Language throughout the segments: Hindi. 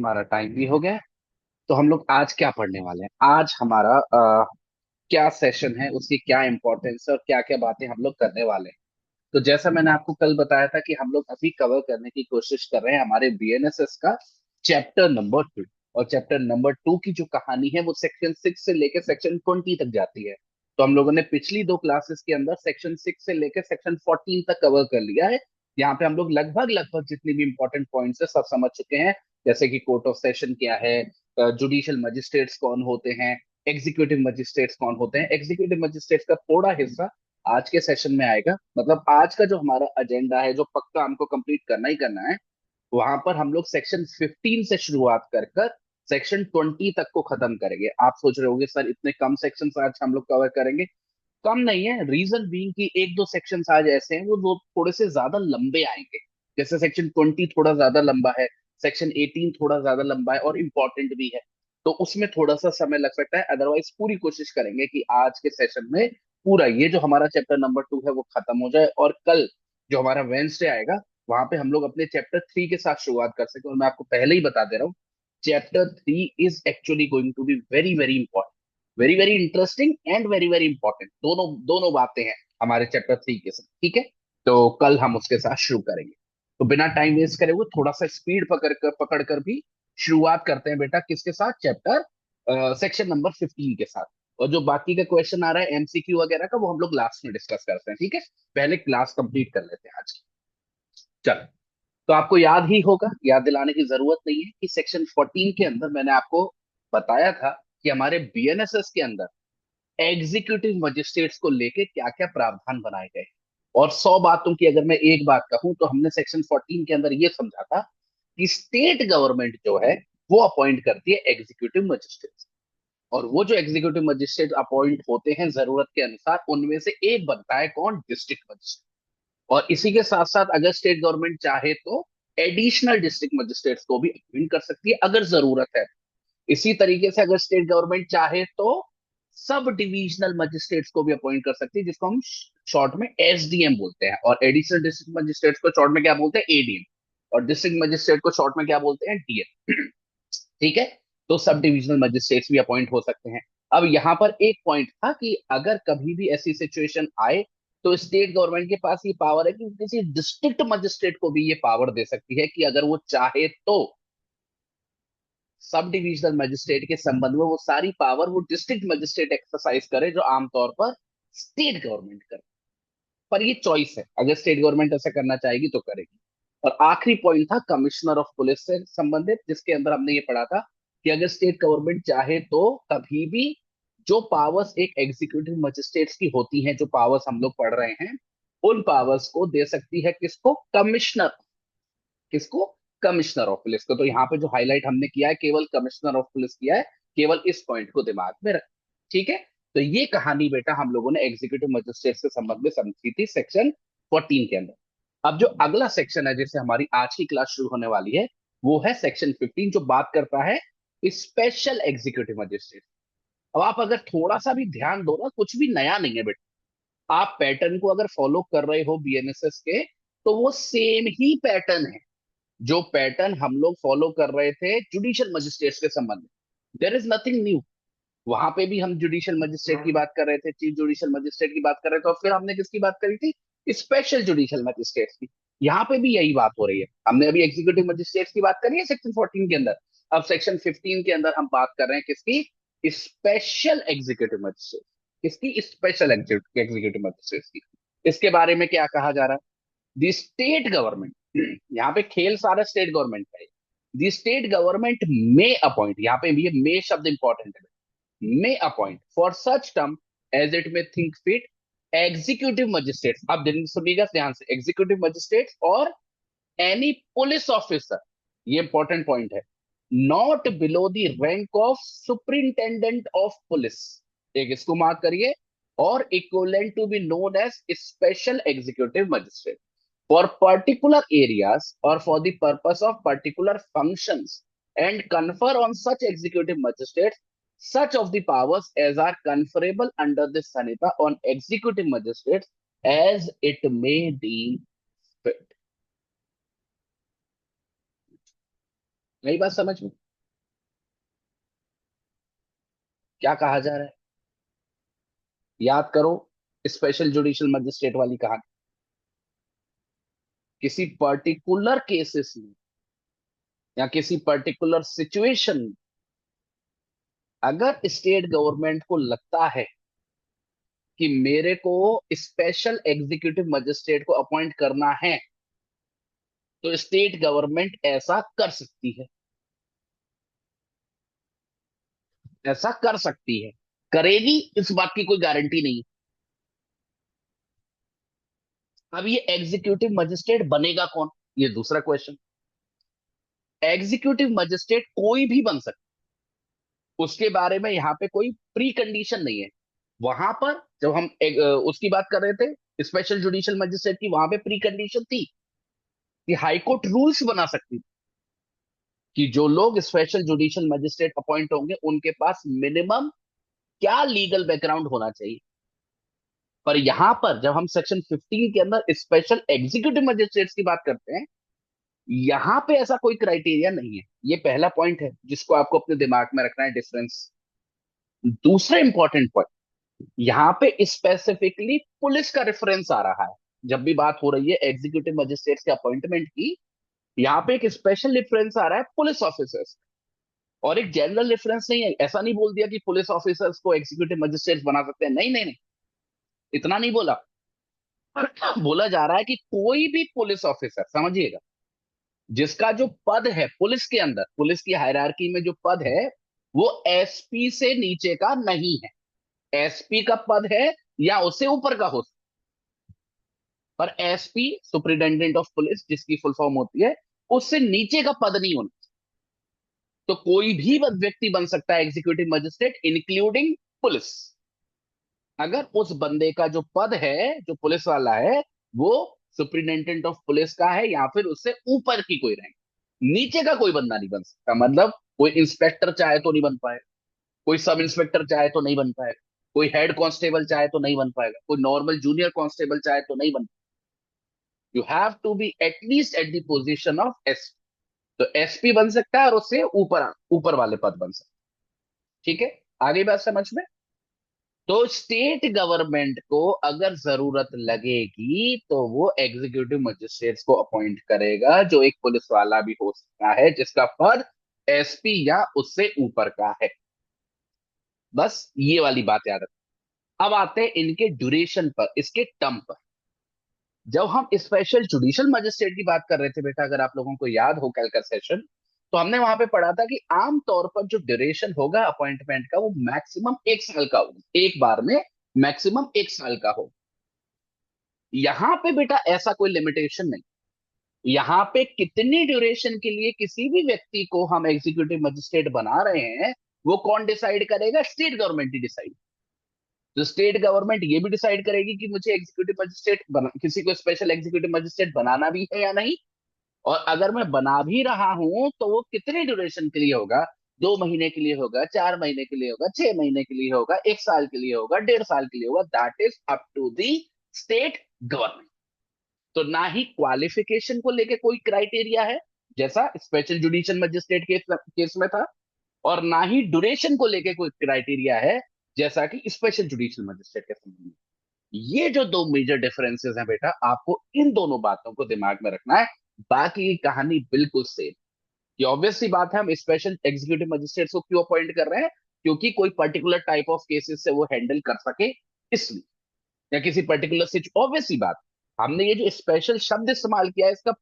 हमारा टाइम भी हो गया है। तो हम लोग आज क्या पढ़ने वाले हैं? आज हमारा क्या सेशन है, उसकी क्या इंपॉर्टेंस है और क्या क्या बातें हम लोग करने वाले हैं। तो जैसा मैंने आपको कल बताया था कि हम लोग अभी कवर करने की कोशिश कर रहे हैं हमारे बीएनएसएस का चैप्टर नंबर 2। और चैप्टर नंबर 2 की जो कहानी है वो सेक्शन 6 से लेकर सेक्शन 20 तक जाती है। तो हम लोगों ने पिछली दो क्लासेस के अंदर सेक्शन 6 से लेकर सेक्शन 14 तक कवर कर लिया है। यहाँ पे हम लोग लगभग लगभग जितनी भी इंपॉर्टेंट पॉइंट्स है सब समझ चुके हैं। जैसे कि कोर्ट ऑफ सेशन क्या है, जुडिशियल मजिस्ट्रेट्स कौन होते हैं, एग्जीक्यूटिव मजिस्ट्रेट्स कौन होते हैं। एग्जीक्यूटिव मजिस्ट्रेट्स का थोड़ा हिस्सा आज के सेशन में आएगा। मतलब आज का जो हमारा एजेंडा है, जो पक्का हमको कंप्लीट करना ही करना है, वहां पर हम लोग सेक्शन 15 से शुरुआत कर कर सेक्शन 20 तक को खत्म करेंगे। आप सोच रहे होंगे सर इतने कम सेक्शन आज हम लोग कवर करेंगे। कम नहीं है, रीजन बीइंग कि एक दो सेक्शंस आज ऐसे हैं वो थोड़े से ज्यादा लंबे आएंगे। जैसे सेक्शन 20 थोड़ा ज्यादा लंबा है, सेक्शन 18 थोड़ा ज्यादा लंबा है और इम्पोर्टेंट भी है। तो उसमें थोड़ा सा समय लग सकता है। अदरवाइज पूरी कोशिश करेंगे कि आज के सेशन में पूरा ये जो हमारा चैप्टर नंबर 2 है वो खत्म हो जाए, और कल जो हमारा वेंसडे आएगा वहां पे हम लोग अपने चैप्टर 3 के साथ शुरुआत कर सके। और मैं आपको पहले ही बता दे रहा हूँ, chapter 3 is actually going to be very very important, very very interesting and very very important. दोनों दोनों बातें हैं हमारे चैप्टर 3 के साथ। ठीक है, तो कल हम उसके साथ शुरू करेंगे। तो बिना टाइम वेस्ट करे हुए थोड़ा सा स्पीड पकड़ कर भी शुरुआत करते हैं बेटा। किसके साथ? चैप्टर सेक्शन नंबर 15 के साथ। और जो बाकी का क्वेश्चन आ रहा है एमसीक्यू वगैरह का, वो हम लोग लास्ट में डिस्कस करते हैं। ठीक है, पहले क्लास कंप्लीट कर लेते हैं आज की। चलो, तो आपको याद ही होगा, याद दिलाने की जरूरत नहीं है कि सेक्शन 14 के अंदर मैंने आपको बताया था कि हमारे बीएनएसएस के अंदर एग्जीक्यूटिव मजिस्ट्रेट्स को लेके क्या क्या प्रावधान बनाए गए। और 100 बातों की अगर मैं एक बात कहूं तो हमने सेक्शन 14 के अंदर ये समझा था कि स्टेट गवर्नमेंट जो है वो अपॉइंट करती है एग्जीक्यूटिव मजिस्ट्रेट। और वो जो एग्जीक्यूटिव मजिस्ट्रेट अपॉइंट होते हैं जरूरत के अनुसार, उनमें से एक बनता है कौन? District magistrate. और इसी के साथ साथ अगर स्टेट गवर्नमेंट चाहे तो एडिशनल डिस्ट्रिक्ट मजिस्ट्रेट्स को भी अपॉइंट कर सकती है अगर जरूरत है। इसी तरीके से अगर स्टेट गवर्नमेंट चाहे तो सब डिविजनल मजिस्ट्रेट्स को भी अपॉइंट कर सकती है, जिसको हम शॉर्ट में एसडीएम बोलते हैं। और एडिशनल डिस्ट्रिक्ट मजिस्ट्रेट्स को शॉर्ट में क्या बोलते हैं? एडीएम। और डिस्ट्रिक्ट मजिस्ट्रेट को शॉर्ट में क्या बोलते हैं? डीएम। ठीक है, तो सब डिविजनल मजिस्ट्रेट्स भी अपॉइंट हो सकते हैं। अब यहाँ पर एक पॉइंट था कि अगर कभी भी ऐसी सिचुएशन आए तो स्टेट गवर्नमेंट के पास ये पावर है कि किसी डिस्ट्रिक्ट मजिस्ट्रेट को भी ये पावर दे सकती है कि अगर वो चाहे तो सब डिविजनल मजिस्ट्रेट के संबंध में वो सारी पावर वो डिस्ट्रिक्ट मजिस्ट्रेट एक्सरसाइज करे, जो आमतौर पर स्टेट गवर्नमेंट करे। पर ये चॉइस है, अगर स्टेट गवर्नमेंट ऐसा करना चाहेगी तो करेगी। और आखिरी पॉइंट था कमिश्नर ऑफ पुलिस से संबंधित, जिसके अंदर हमने ये पढ़ा था कि अगर स्टेट गवर्नमेंट चाहे तो कभी भी जो पावर्स एक एग्जीक्यूटिव मजिस्ट्रेट्स की होती हैं, जो पावर्स हम लोग पढ़ रहे हैं, उन पावर्स को दे सकती है किसको? कमिश्नर। किसको? कमिश्नर ऑफ पुलिस को। तो यहाँ पे जो हाईलाइट हमने किया है केवल कमिश्नर ऑफ पुलिस किया है, केवल इस पॉइंट को दिमाग में रख। ठीक है, तो ये कहानी बेटा हम लोगों ने एग्जीक्यूटिव मजिस्ट्रेट से संबंध में समझी थी सेक्शन 14 के अंदर। अब जो अगला सेक्शन है जिससे हमारी आज की क्लास शुरू होने वाली है, वो है सेक्शन 15, जो बात करता है स्पेशल एग्जीक्यूटिव मजिस्ट्रेट। अब आप अगर थोड़ा सा भी ध्यान दो ना, कुछ भी नया नहीं है बेटा। आप पैटर्न को अगर फॉलो कर रहे हो बीएनएसएस के, तो वो सेम ही पैटर्न है जो पैटर्न हम लोग फॉलो कर रहे थे जुडिशियल मजिस्ट्रेट के संबंध में। There is nothing new. वहां पे भी हम जुडिशियल मजिस्ट्रेट की बात कर रहे थे, चीफ जुडिशियल मजिस्ट्रेट की बात कर रहे थे, और फिर हमने किसकी बात करी थी? स्पेशल जुडिशियल मजिस्ट्रेट की। यहाँ पे भी यही बात हो रही है। हमने अभी एग्जीक्यूटिव मजिस्ट्रेट की बात करी है सेक्शन 14 के अंदर। अब सेक्शन 15 के अंदर हम बात कर रहे हैं किसकी? Special executive magistrate. किसकी? स्पेशल एग्जीक्यूटिव मजिस्ट्रेट की। इसके बारे में क्या कहा जा रहा है? द स्टेट गवर्नमेंट, यहाँ पे खेल सारा स्टेट गवर्नमेंट का है। The state government may appoint, यहाँ पे ये मे शब्द इंपॉर्टेंट है। may appoint for such term as it may think fit executive magistrate. अब सुनिएगा ध्यान से, एग्जीक्यूटिव मजिस्ट्रेट और एनी पुलिस ऑफिसर, ये इंपॉर्टेंट पॉइंट है, not below the rank of superintendent of police. एक इसको मार्क करिए। और equivalent to be known as special executive magistrate for particular areas और for the purpose of particular functions, and confer on such executive magistrates such of the powers as are conferable under this sanita on executive magistrates as it may deem fit। नई बात समझ में? क्या कहा जा रहा है? याद करो, स्पेशल जुडिशियल मजिस्ट्रेट वाली कहानी। किसी पर्टिकुलर केसेस में या किसी पर्टिकुलर सिचुएशन में अगर स्टेट गवर्नमेंट को लगता है कि मेरे को स्पेशल एग्जीक्यूटिव मजिस्ट्रेट को अपॉइंट करना है, तो स्टेट गवर्नमेंट ऐसा कर सकती है। ऐसा कर सकती है। करेगी इस बात की कोई गारंटी नहीं। अब ये एग्जीक्यूटिव मजिस्ट्रेट बनेगा कौन, ये दूसरा क्वेश्चन। एग्जीक्यूटिव मजिस्ट्रेट कोई भी बन सकता है, उसके बारे में यहाँ पे कोई प्री कंडीशन नहीं है। वहां पर जब हम उसकी बात कर रहे थे स्पेशल जुडिशियल मजिस्ट्रेट की, वहां पे प्री कंडीशन थी कि हाईकोर्ट रूल्स बना सकती थी कि जो लोग स्पेशल जुडिशियल मजिस्ट्रेट अपॉइंट होंगे उनके पास मिनिमम क्या लीगल बैकग्राउंड होना चाहिए। पर यहां पर जब हम सेक्शन 15 के अंदर स्पेशल एग्जीक्यूटिव मजिस्ट्रेट्स की बात करते हैं, यहां पे ऐसा कोई क्राइटेरिया नहीं है। ये पहला पॉइंट है जिसको आपको अपने दिमाग में रखना है, डिफरेंस। दूसरा इंपॉर्टेंट पॉइंट, यहाँ पे स्पेसिफिकली पुलिस का रेफरेंस आ रहा है। जब भी बात हो रही है एग्जीक्यूटिव मजिस्ट्रेट्स के अपॉइंटमेंट की, यहाँ पे एक स्पेशल रेफरेंस आ रहा है पुलिस ऑफिसर्स। और एक जनरल रेफरेंस नहीं है। ऐसा नहीं बोल दिया कि पुलिस ऑफिसर्स को एग्जीक्यूटिव मजिस्ट्रेट बना सकते हैं, नहीं नहीं नहीं, इतना नहीं बोला। बोला जा रहा है कि कोई भी पुलिस ऑफिसर, समझिएगा, जिसका जो पद है पुलिस के अंदर, पुलिस की हायरार्की में जो पद है, वो एसपी से नीचे का नहीं है। एसपी का पद है या उससे ऊपर का हो, पर एसपी सुप्रिटेंडेंट ऑफ पुलिस जिसकी फुल फॉर्म होती है, उससे नीचे का पद नहीं होना। तो कोई भी व्यक्ति बन सकता है एग्जीक्यूटिव मजिस्ट्रेट, इंक्लूडिंग पुलिस, अगर उस बंदे का जो पद है, जो पुलिस वाला है, वो सुप्रिटेंडेंट ऑफ पुलिस का है या फिर उससे ऊपर की कोई रैंक। नीचे का कोई बंदा नहीं बन सकता। मतलब कोई इंस्पेक्टर चाहे तो नहीं बन पाएगा, कोई सब इंस्पेक्टर चाहे तो नहीं बन पाएगा, कोई हेड कांस्टेबल चाहे तो नहीं बन पाएगा, कोई नॉर्मल जूनियर कांस्टेबल चाहे तो नहीं बन। You have to be at least at the position of SP. तो एसपी बन सकता है और उससे ऊपर ऊपर वाले पद बन सकते हैं। ठीक है, आगे बात समझ में? तो स्टेट गवर्नमेंट को अगर जरूरत लगेगी तो वो एग्जीक्यूटिव मजिस्ट्रेट्स को अपॉइंट करेगा, जो एक पुलिस वाला भी हो सकता है जिसका पद एसपी या उससे ऊपर का है। बस ये वाली बात याद रखें। अब आते हैं इनके ड्यूरेशन पर, इसके टर्म पर। जब हम स्पेशल जुडिशियल मजिस्ट्रेट की बात कर रहे थे बेटा, अगर आप लोगों को याद हो कल का सेशन, तो हमने वहां पे पढ़ा था कि आम तौर पर जो ड्यूरेशन होगा अपॉइंटमेंट का, वो मैक्सिमम 1 साल का होगा, एक बार में मैक्सिमम 1 साल का हो। यहाँ पे बेटा ऐसा कोई लिमिटेशन नहीं। यहाँ पे कितनी ड्यूरेशन के लिए किसी भी व्यक्ति को हम एग्जीक्यूटिव मजिस्ट्रेट बना रहे हैं, वो कौन डिसाइड करेगा? स्टेट गवर्नमेंट ही डिसाइड। तो स्टेट गवर्नमेंट ये भी डिसाइड करेगी कि मुझे एग्जीक्यूटिव मजिस्ट्रेट बना, किसी को स्पेशल एग्जीक्यूटिव मजिस्ट्रेट बनाना भी है या नहीं। और अगर मैं बना भी रहा हूं तो वो कितने ड्यूरेशन के लिए होगा? 2 महीने के लिए होगा, 4 महीने के लिए होगा, 6 महीने के लिए होगा, 1 साल के लिए होगा, 1.5 साल के लिए होगा, that is up to the state government. तो ना ही क्वालिफिकेशन को लेके कोई क्राइटेरिया है जैसा स्पेशल जुडिशियल मजिस्ट्रेट केस में था, और ना ही ड्यूरेशन को लेके कोई क्राइटेरिया है जैसा कि स्पेशल जुडिशियल मजिस्ट्रेट के संबंध में। ये जो दो मेजर डिफरेंसेस हैं बेटा, आपको इन दोनों बातों को दिमाग में रखना है। बाकी की कहानी बिल्कुल सेम। ये ऑब्वियस सी बात है, हम स्पेशल एग्जीक्यूटिव मजिस्ट्रेट को क्यों अपॉइंट कर रहे हैं? क्योंकि कोई पर्टिकुलर टाइप ऑफ केसेस से वो हैंडल कर सके, इसलिए। या किसी पर्टिकुलर सिच, ऑब्वियस सी बात। हमने ये जो स्पेशल शब्द इस्तेमाल किया है, इसका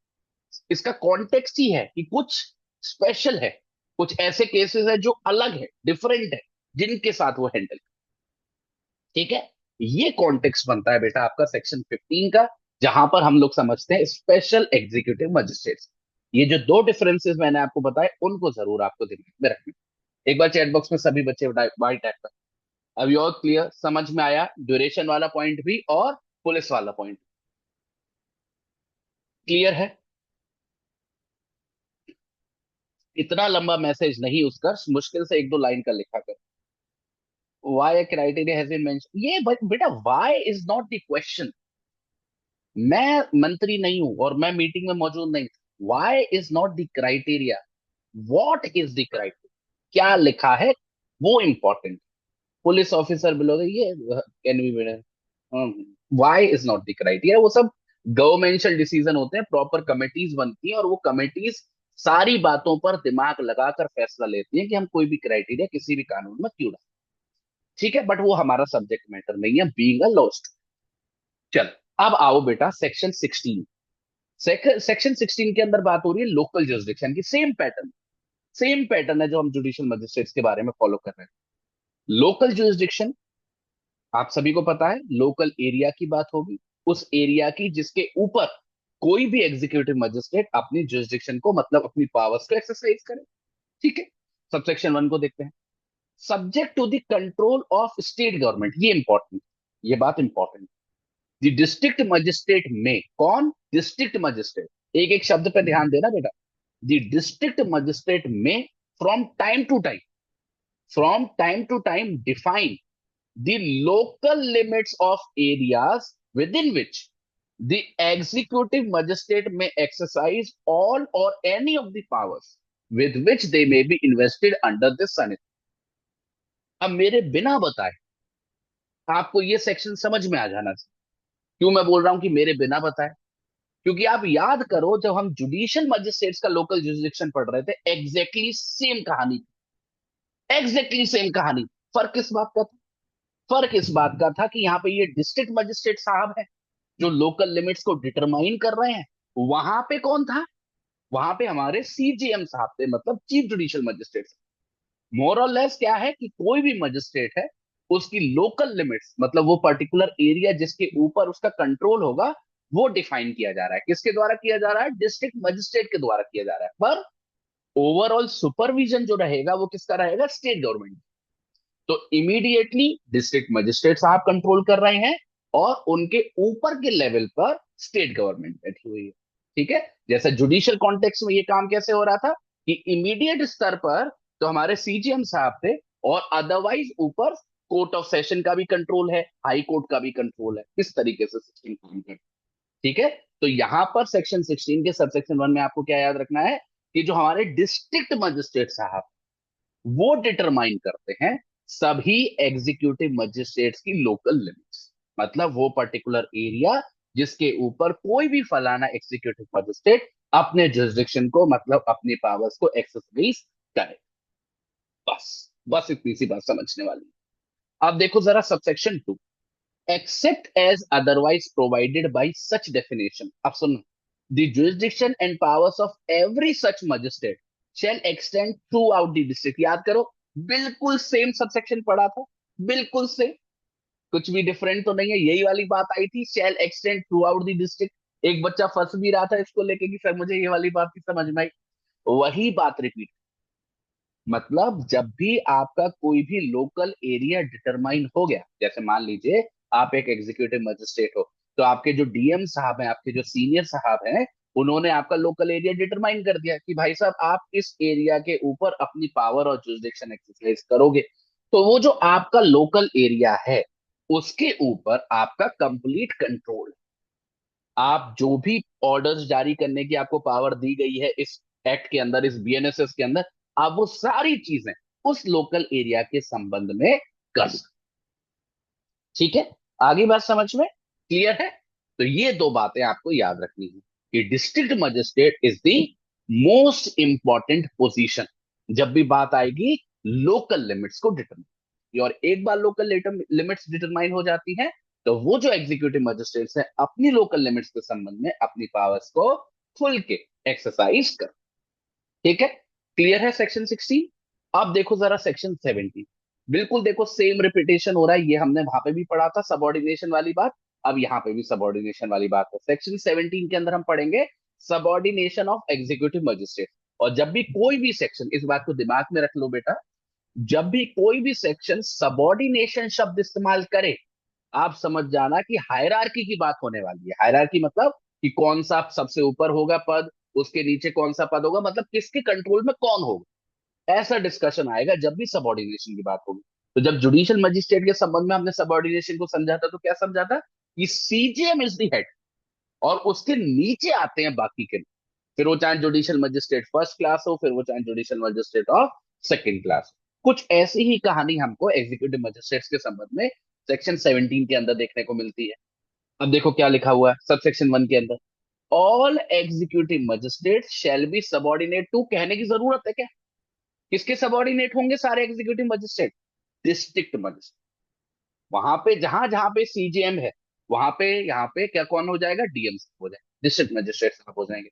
इसका कॉन्टेक्स्ट ही है कि कुछ स्पेशल है, कुछ ऐसे केसेस है जो अलग है, डिफरेंट है, जिनके साथ वो हैंडल। ठीक है, ये कॉन्टेक्स्ट बनता है बेटा आपका सेक्शन 15 का, जहां पर हम लोग समझते हैं स्पेशल एग्जीक्यूटिव मजिस्ट्रेट्स। ये जो दो डिफरेंसेस मैंने आपको बताए, उनको जरूर आपको दिमाग में रखना। एक बार चैट बॉक्स में सभी बच्चे बाई टाइप कर। अब ये और क्लियर समझ में आया, ड्यूरेशन वाला पॉइंट भी और पुलिस वाला पॉइंट क्लियर है? इतना लंबा मैसेज नहीं उसका, मुश्किल से 1-2 लाइन का लिखा कर। Why criteria has been mention, ये बेटा why is not the question. मैं मंत्री नहीं हूं और मैं मीटिंग में मौजूद नहीं। Why is not the criteria. What is the criteria, क्या लिखा है वो इंपॉर्टेंट। पुलिस ऑफिसर बिलो ये can be, why is not the criteria, वो सब गवर्नमेंटल डिसीजन होते हैं, प्रॉपर कमिटीज बनती हैं और वो कमिटीज सारी बातों पर दिमाग लगाकर फैसला लेती हैं कि हम कोई भी क्राइटेरिया किसी भी कानून में क्यों डालें। ठीक है, बट वो हमारा सब्जेक्ट मैटर नहीं है बीइंग अ लॉ स्टूडेंट। चल, अब आओ बेटा सेक्शन 16। सेक्शन 16 के अंदर बात हो रही है लोकल जुरिस्डिक्शन की। सेम पैटर्न है जो हम जुडिशियल मजिस्ट्रेट्स के बारे में फॉलो कर रहे हैं। लोकल जुरिस्डिक्शन आप सभी को पता है, लोकल एरिया की बात होगी, उस एरिया की जिसके ऊपर कोई भी एग्जीक्यूटिव मजिस्ट्रेट अपनी जुरिस्डिक्शन को मतलब अपनी पावर्स को एक्सरसाइज करे। ठीक है, सबसेक्शन 1 को देखते हैं। Subject to the control of state government, ये इंपॉर्टेंट, ये बात important. The district magistrate may, कौन? District magistrate. एक एक शब्द पे ध्यान देना बेटा। The district magistrate may from time to time, define the local limits of areas within which the executive magistrate may exercise all or any of the powers with which they may be invested under this sanity। अब मेरे बिना बताए आपको ये सेक्शन समझ में आ जाना चाहिए। क्यों मैं बोल रहा हूं कि मेरे बिना बताए? क्योंकि आप याद करो जब हम जुडिशियल मजिस्ट्रेट्स का लोकल जुरिस्डिक्शन पढ़ रहे थे, एग्जैक्टली सेम कहानी, एग्जैक्टली सेम कहानी। फर्क किस बात का था? फर्क इस बात का था कि यहाँ पे ये डिस्ट्रिक्ट मजिस्ट्रेट साहब है जो लोकल लिमिट्स को डिटरमाइन कर रहे हैं। वहां पे कौन था? वहां पे हमारे सीजीएम साहब थे, मतलब चीफ जुडिशियल मजिस्ट्रेट। मोर और लेस क्या है कि कोई भी मजिस्ट्रेट है, उसकी लोकल लिमिट्स मतलब वो पर्टिकुलर एरिया जिसके ऊपर उसका कंट्रोल होगा, वो डिफाइन किया जा रहा है। किसके द्वारा किया जा रहा है? डिस्ट्रिक्ट मजिस्ट्रेट के द्वारा किया जा रहा है। पर ओवरऑल सुपरविजन जो रहेगा वो किसका रहेगा? State government. तो इमीडिएटली डिस्ट्रिक्ट मजिस्ट्रेट साहब कंट्रोल कर रहे हैं और उनके ऊपर के लेवल पर स्टेट गवर्नमेंट बैठी हुई है। ठीक है, जैसे जुडिशियल कॉन्टेक्स्ट में ये काम कैसे हो रहा था कि इमीडिएट स्तर पर तो हमारे सीजीएम साहब थे, और अदरवाइज ऊपर कोर्ट ऑफ सेशन का भी कंट्रोल है, हाई कोर्ट का भी कंट्रोल है। इस तरीके से सिस्टम काम करता है। ठीक है, तो यहां पर सेक्शन 16 के सबसेक्शन 1 में आपको क्या याद रखना है कि जो हमारे डिस्ट्रिक्ट मजिस्ट्रेट साहब वो डिटरमाइन करते हैं सभी एग्जीक्यूटिव मजिस्ट्रेट्स की लोकल लिमिट्स, मतलब वो पर्टिकुलर एरिया जिसके ऊपर कोई भी फलाना एग्जीक्यूटिव मजिस्ट्रेट अपने जुरिस्डिक्शन को मतलब अपनी पावर्स को एक्सरसाइज करे। बस, बस इतनी सी बात समझने वाली है। अब देखो जरा subsection 2, except as otherwise provided by such definition. अब सुनो, the jurisdiction and powers of every such magistrate shall extend throughout the district। याद करो, बिल्कुल सेम सबसेक्शन पढ़ा था, बिल्कुल सेम, कुछ भी डिफरेंट तो नहीं है। यही वाली बात आई थी, shall extend throughout the district। एक बच्चा फंस भी रहा था इसको लेके कि सर मुझे ये वाली बात की समझ में आई, वही बात रिपीट। मतलब जब भी आपका कोई भी लोकल एरिया डिटरमाइन हो गया, जैसे मान लीजिए आप एक एग्जीक्यूटिव मजिस्ट्रेट हो, तो आपके जो डीएम साहब हैं, आपके जो सीनियर साहब हैं, उन्होंने आपका लोकल एरिया डिटरमाइन कर दिया कि भाई साहब आप इस एरिया के ऊपर अपनी पावर और जुरिस्डिक्शन एक्सरसाइज करोगे। तो वो जो आपका लोकल एरिया है उसके ऊपर आपका कंप्लीट कंट्रोल, आप जो भी ऑर्डर्स जारी करने की आपको पावर दी गई है इस एक्ट के अंदर, इस बीएनएसएस के अंदर, आप वो सारी चीजें उस लोकल एरिया के संबंध में कर सकते। ठीक है, आगे बात समझ में क्लियर है? तो ये दो बातें आपको याद रखनी है कि district magistrate is the most important position जब भी बात आएगी लोकल लिमिट्स को डिटरमाइन। और एक बार लोकल लिमिट्स डिटरमाइन हो जाती है तो वो जो एग्जीक्यूटिव मजिस्ट्रेट्स हैं अपनी लोकल लिमिट्स के संबंध में अपनी पावर्स को खुल के एक्सरसाइज कर। ठीक है, क्लियर है सेक्शन 16? अब देखो जरा सेक्शन 17। बिल्कुल देखो सेम रिपीटेशन हो रहा है, ये हमने वहां पे भी पढ़ा था सबॉर्डिनेशन वाली बात, अब यहाँ पे भी सबॉर्डिनेशन वाली बात है। सेक्शन 17 के अंदर हम पढ़ेंगे सबॉर्डिनेशन ऑफ एग्जीक्यूटिव मजिस्ट्रेट। और जब भी कोई भी सेक्शन, इस बात को दिमाग में रख लो बेटा, जब भी कोई भी सेक्शन सबॉर्डिनेशन शब्द इस्तेमाल करे, आप समझ जाना कि हायरार्की की बात होने वाली है। हायरार्की मतलब कि कौन सा सबसे ऊपर होगा पद, उसके नीचे कौन सा पद होगा, मतलब किसके कंट्रोल में कौन होगा, ऐसा डिस्कशन आएगा जब भी सबॉर्डिनेशन की बात होगी। तो जब जुडिशियल मजिस्ट्रेट के संबंध में हमने सबॉर्डिनेशन को समझा था तो क्या समझा था कि सीजीएम इज द हेड और उसके नीचे आते हैं बाकी के। फिर वो चाहे जुडिशियल मजिस्ट्रेट फर्स्ट क्लास हो, फिर वो चाहे judicial magistrate of second class हो। कुछ ऐसी ही कहानी हमको एग्जीक्यूटिव मजिस्ट्रेट्स के संबंध में सेक्शन 17 के अंदर देखने को मिलती है। अब देखो क्या लिखा हुआ है सब सेक्शन 1 के अंदर। All executive magistrate shall be subordinate to, कहने की जरूरत है क्या? किसके सबॉर्डिनेट होंगे सारे एग्जीक्यूटिव मजिस्ट्रेट? District magistrate. वहां पे जहां जहां पे सीजेएम है, वहां पे यहाँ पे क्या कौन हो जाएगा? डीएम साहब हो जाएंगे, डिस्ट्रिक्ट मजिस्ट्रेट साहब हो जाएंगे।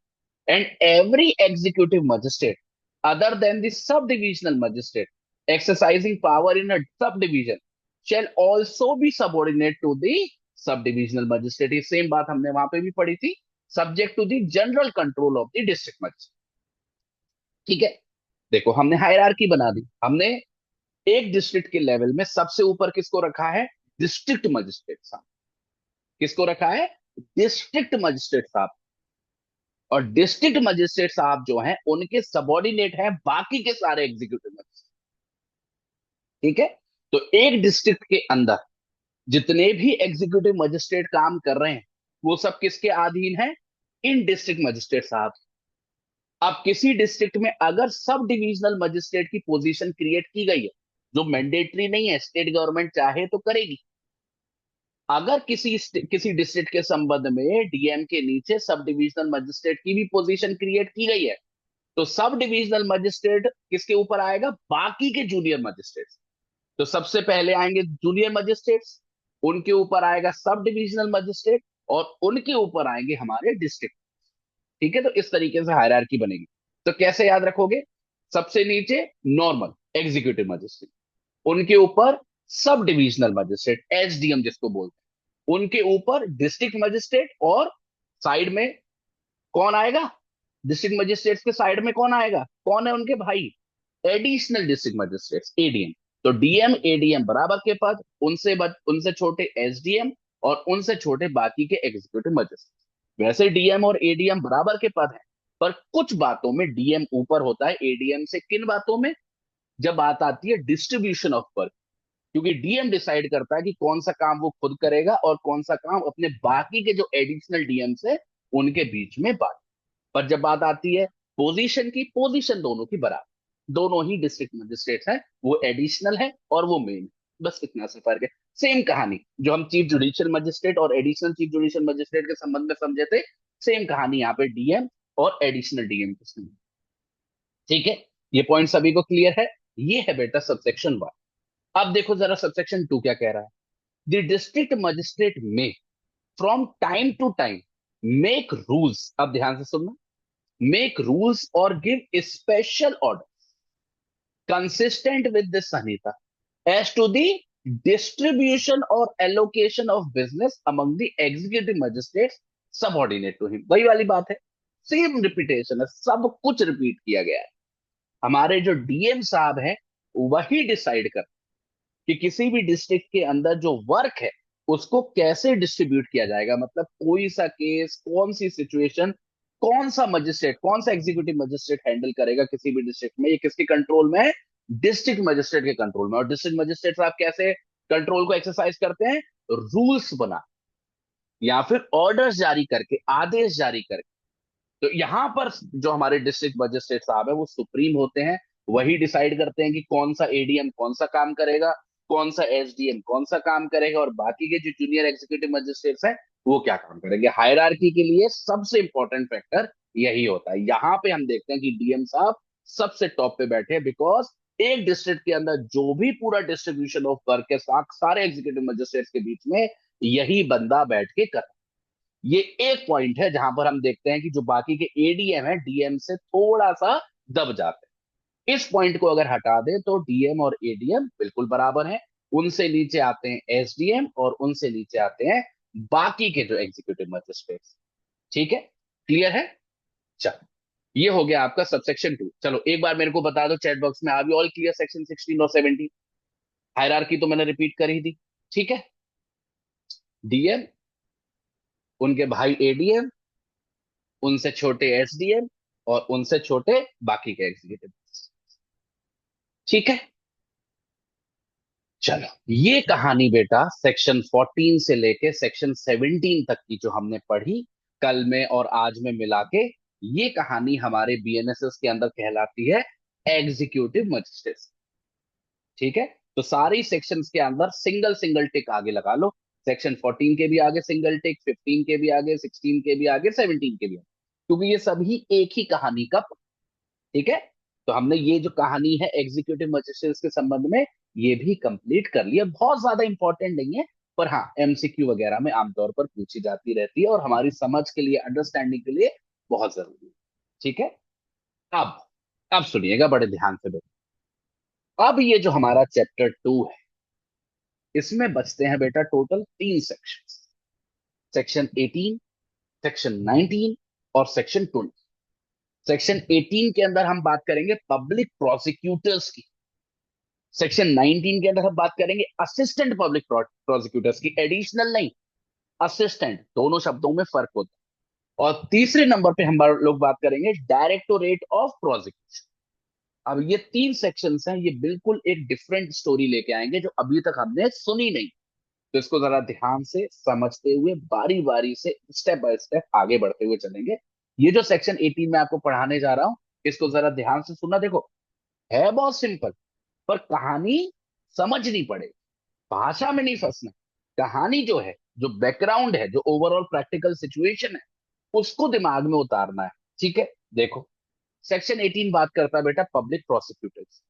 And every executive magistrate other than the sub divisional magistrate exercising power in a sub division shall also be subordinate to the sub divisional magistrate. ये सेम बात हमने वहां पे भी पढ़ी थी, subject to the general control of the district magistrate. ठीक है, देखो हमने हायरार्की बना दी। हमने एक डिस्ट्रिक्ट के लेवल में सबसे ऊपर किसको रखा है? डिस्ट्रिक्ट मजिस्ट्रेट साहब। किसको रखा है? डिस्ट्रिक्ट मजिस्ट्रेट साहब। और डिस्ट्रिक्ट मजिस्ट्रेट साहब जो हैं उनके सबॉर्डिनेट हैं बाकी के सारे एग्जीक्यूटिव मजिस्ट्रेट। ठीक है, तो एक डिस्ट्रिक्ट के अंदर जितने भी एग्जीक्यूटिव मजिस्ट्रेट काम कर रहे हैं वो सब किसके अधीन है? इन डिस्ट्रिक्ट मजिस्ट्रेट साहब। अब किसी डिस्ट्रिक्ट में अगर सब डिविजनल मजिस्ट्रेट की पोजीशन क्रिएट की गई है, जो मैंडेटरी नहीं है, स्टेट गवर्नमेंट चाहे तो करेगी। अगर किसी डिस्ट्रिक्ट के संबंध में डीएम के नीचे सब डिविजनल मजिस्ट्रेट की भी पोजीशन क्रिएट की गई है, तो सब डिविजनल मजिस्ट्रेट किसके ऊपर आएगा? बाकी के जूनियर मजिस्ट्रेट। तो सबसे पहले आएंगे जूनियर मजिस्ट्रेट्स, उनके ऊपर आएगा सब डिविजनल मजिस्ट्रेट, और उनके ऊपर आएंगे हमारे डिस्ट्रिक्ट। ठीक है, तो इस तरीके से हायरार्की बनेगी। तो कैसे याद रखोगे? सबसे नीचे नॉर्मल एग्जीक्यूटिव मजिस्ट्रेट, उनके ऊपर सब डिविजनल मजिस्ट्रेट एसडीएम जिसको बोलते हैं, उनके ऊपर डिस्ट्रिक्ट मजिस्ट्रेट, और साइड में कौन आएगा? डिस्ट्रिक्ट मजिस्ट्रेट के साइड में कौन आएगा? कौन है उनके भाई? Additional district magistrate ADM. तो डीएम एडीएम बराबर के पद, उनसे छोटे एसडीएम, और उनसे छोटे बाकी के एग्जीक्यूटिव मजिस्ट्रेट। वैसे डीएम और एडीएम बराबर के पद हैं, पर कुछ बातों में डीएम ऊपर होता है एडीएम से। किन बातों में? जब बात आती है डिस्ट्रीब्यूशन ऑफ वर्क, क्योंकि डीएम डिसाइड करता है कि कौन सा काम वो खुद करेगा और कौन सा काम अपने बाकी के जो एडिशनल डीएम्स है उनके बीच में बांट। पर जब बात आती है पोजीशन की, पोजीशन दोनों की बराबर। दोनों ही डिस्ट्रिक्ट मजिस्ट्रेट है, वो एडिशनल है और वो मेन। बस इतना सा फर्क है। सेम कहानी जो हम चीफ जुडिशियल मजिस्ट्रेट और एडिशनल चीफ जुडिशियल मजिस्ट्रेट के संबंध में समझे थे, सेम कहानी यहाँ पे डीएम और एडिशनल डीएम के संबंध। ठीक है, ये पॉइंट सभी को क्लियर है? ये है बेटा सबसेक्शन 1। अब देखो जरा सबसेक्शन 2 क्या कह रहा है। The district magistrate may from time to time make rules, अब ध्यान से सुनना, मेक रूल्स और give special order consistent with this Sanhita as to the distribution or allocation of business among the executive magistrates subordinate to him। वही वाली बात है, सेम रिपीटेशन है, सब कुछ रिपीट किया गया है। हमारे जो डीएम साहब हैं वही डिसाइड कर कि किसी भी डिस्ट्रिक्ट के अंदर जो वर्क है उसको कैसे डिस्ट्रीब्यूट किया जाएगा। मतलब कोई सा केस, कौन सी सिचुएशन, कौन सा मजिस्ट्रेट, कौन सा एग्जीक्यूटिव मजिस्ट्रेट हैंडल करेगा किसी भी डिस्ट्रिक्ट में, ये किसके कंट्रोल में है? डिस्ट्रिक्ट मजिस्ट्रेट के कंट्रोल में। और डिस्ट्रिक्ट मजिस्ट्रेट साहब कैसे कंट्रोल को एक्सरसाइज करते हैं? रूल्स बना, या फिर ऑर्डर्स जारी करके, आदेश जारी करके। तो यहां पर जो हमारे डिस्ट्रिक्ट मजिस्ट्रेट साहब है वो सुप्रीम होते हैं। वही डिसाइड करते हैं कि कौन सा एडीएम कौन सा काम करेगा, कौन सा एसडीएम कौन सा काम करेगा, और बाकी के जो जूनियर एग्जीक्यूटिव मजिस्ट्रेट्स हैं वो क्या काम करेंगे। हायरार्की के लिए सबसे इंपॉर्टेंट फैक्टर यही होता है। यहां पे हम देखते हैं कि डीएम साहब सबसे टॉप पे बैठे हैं, बिकॉज एक डिस्ट्रिक्ट के अंदर जो भी पूरा डिस्ट्रीब्यूशन ऑफ वर्क के साथ सारे एग्जीक्यूटिव मजिस्ट्रेट्स के बीच में यही बंदा बैठ के कर। ये एक पॉइंट है जहां पर हम देखते हैं कि जो बाकी के एडीएम है डीएम से थोड़ा सा दब जाते हैं। इस पॉइंट को अगर हटा दें तो डीएम और एडीएम बिल्कुल बराबर हैं। उनसे नीचे आते हैं एसडीएम, और उनसे नीचे आते हैं बाकी के जो एग्जीक्यूटिव मजिस्ट्रेट। ठीक है, क्लियर है? चलो, ये हो गया आपका सबसेक्शन 2। चलो एक बार मेरे को बता दो चैट बॉक्स में, are you all clear section 16 और 17? हायरार्की तो मैंने रिपीट कर ही दी। ठीक है, डीएम, उनके भाई एडीएम, उनसे छोटे एसडीएम, और उनसे छोटे बाकी के एग्जीक्यूटिव। ठीक है, चलो ये कहानी बेटा सेक्शन 14 से लेके सेक्शन 17 तक की जो हमने पढ़ी कल में और आज में मिला के, ये कहानी हमारे बीएनएसएस के अंदर कहलाती है एग्जीक्यूटिव मजिस्ट्रेट। ठीक है। तो सारी सेक्शंस के अंदर सिंगल सिंगल टिक आगे लगा लो। सेक्शन 14 के भी आगे सिंगल टिक, 15 के भी आगे, 16 के भी आगे, 17 के भी आगे, क्योंकि ये सभी एक ही कहानी का। ठीक है। तो हमने ये जो कहानी है एग्जीक्यूटिव मजिस्ट्रेट के संबंध में ये भी कंप्लीट कर लिया। बहुत ज्यादा इंपॉर्टेंट नहीं है, पर हाँ एमसीक्यू वगैरह में आमतौर पर पूछी जाती रहती है और हमारी समझ के लिए, अंडरस्टैंडिंग के लिए बहुत जरूरी है। ठीक है। अब अब सुनिएगा बड़े ध्यान से बेटा। अब ये जो हमारा चैप्टर 2 है, इसमें बचते हैं बेटा टोटल 3 सेक्शन। सेक्शन 18, सेक्शन 19 और सेक्शन 20। सेक्शन 18 के अंदर हम बात करेंगे पब्लिक प्रोसिक्यूटर्स की। सेक्शन 19 के अंदर हम बात करेंगे असिस्टेंट पब्लिक प्रोसिक्यूटर्स की। एडिशनल नहीं, असिस्टेंट, दोनों शब्दों में फर्क होता है। और तीसरे नंबर पे हम लोग बात करेंगे डायरेक्टोरेट ऑफ प्रोसिक्यूशन। अब ये 3 सेक्शंस हैं, ये बिल्कुल एक डिफरेंट स्टोरी लेके आएंगे जो अभी तक हमने सुनी नहीं। तो इसको जरा ध्यान से समझते हुए बारी बारी से स्टेप बाय स्टेप आगे बढ़ते हुए चलेंगे। ये जो सेक्शन 18 में आपको पढ़ाने जा रहा हूं, इसको जरा ध्यान से सुनना। देखो, है बहुत सिंपल, पर कहानी समझनी पड़ेगी, भाषा में नहीं फंसना। कहानी जो है, जो बैकग्राउंड है, जो ओवरऑल प्रैक्टिकल सिचुएशन है, उसको दिमाग में उतारना है। ठीक है। देखो, सेक्शन 18 बात करता है बेटा पब्लिक प्रोसिक्यूटर्स।